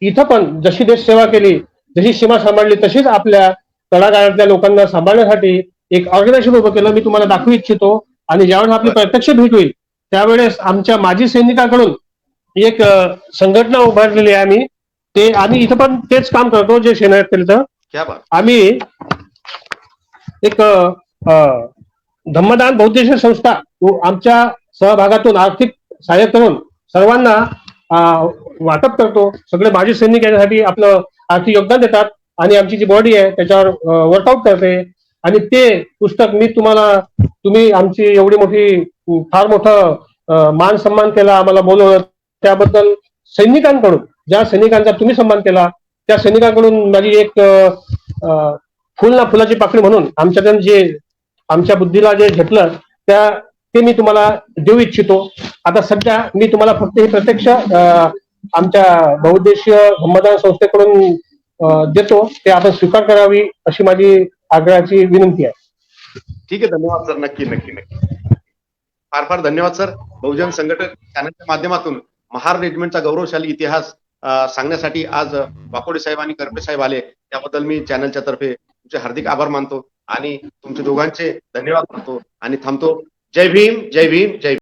इथं पण जशी देश सेवा केली, जशी सीमा सांभाळली, तशीच आपल्या तळागाळातल्या लोकांना सांभाळण्यासाठी एक ऑर्गनायझेशन उभं केलं। मी तुम्हाला दाखवू इच्छितो। आणि ज्यावेळेस आपली प्रत्यक्ष भेट होईल त्यावेळेस आमच्या माजी सैनिकांकडून एक संघटना उभारलेली आहे आम्ही इथं पण तेच काम करतो जे शेनाळ्यात केलं तर क्या बात. आम्ही एक धम्मदान बहुद्देशीय संस्था आमच्या सहभागातून आर्थिक सहाय्य करून सर्वांना वाटप करतो. सगळे माजी सैनिक याच्यासाठी आपलं आर्थिक योगदान देतात आणि आमची जी बॉडी आहे त्याच्यावर वर्कआउट करते. आणि ते पुस्तक तुम्ही आमची एवढी मोठी फार मोठं मान सन्मान केला, आम्हाला बोलवलं त्याबद्दल सैनिकांकडून, ज्या सैनिकांचा तुम्ही सन्मान केला त्या सैनिकांकडून माझी एक फुल ना फुलाची पाकळी म्हणून आमच्याकडून जे आमच्या बुद्धीला जे घेतलं ते मी तुम्हाला देऊ इच्छितो. आता सध्या मी तुम्हाला फक्त हे प्रत्यक्ष आमच्या बहुउद्देशीय धम्मदान संस्थेकडून देतो, ते आपण स्वीकार करावी अशी माझी आग्रहाची विनंती आहे. ठीक आहे, धन्यवाद सर. नक्की नक्की नक्की. फार फार धन्यवाद सर. बहुजन संघटन चॅनलच्या माध्यमातून महार रेजिमेंटचा गौरवशाली इतिहास सांगण्यासाठी आज वाकोडे साहेब आणि करपे साहेब आले, त्याबद्दल मी चॅनलच्या तर्फे तुमचे हार्दिक आभार मानतो आणि तुमचे दोघांचे धन्यवाद मानतो आणि थांबतो. जय भीम, जय भीम, जय भीम.